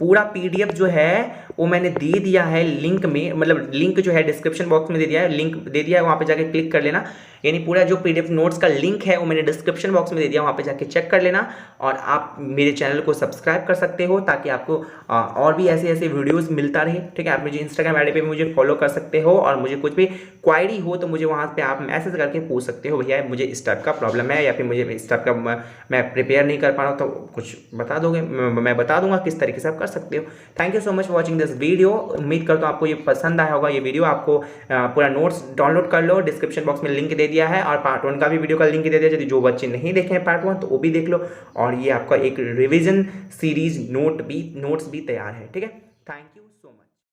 पूरा PDF जो है वो मैंने दे दिया है लिंक में, मतलब लिंक जो है डिस्क्रिप्शन बॉक्स में दे दिया है, लिंक दे दिया है, वहाँ पे जाके क्लिक कर लेना। यानी पूरा जो PDF नोट्स का लिंक है वो मैंने डिस्क्रिप्शन बॉक्स में दे दिया, वहाँ पे जाके चेक कर लेना। और आप मेरे चैनल को सब्सक्राइब कर सकते हो ताकि आपको और भी ऐसे वीडियोस मिलता रहे, ठीक है। आप मुझे इंस्टाग्राम आईडी पे मुझे फॉलो कर सकते हो, और मुझे कुछ भी क्वायरी हो तो मुझे वहाँ पे आप मैसेज करके पूछ सकते हो, भैया मुझे इस टाइप का प्रॉब्लम है, या फिर मुझे इस टाइप का मैं प्रिपेयर नहीं कर पा रहा हूँ, तो कुछ बता दोगे, मैं बता दूंगा किस तरीके से आप कर सकते हो। Thank you so much for watching this video. उम्मीद करता हूँ आपको ये पसंद आया होगा। ये वीडियो आपको पूरा नोट्स डाउनलोड कर लो, डिस्क्रिप्शन बॉक्स में लिंक दे दिया है, और पार्ट 1 का भी वीडियो का लिंक दे दिया। यदि जो बच्चे नहीं देखे हैं पार्ट 1 तो वो भी देख लो, और ये आपका एक रिविजन सीरीज नोट्स भी तैयार है, ठीक है। थैंक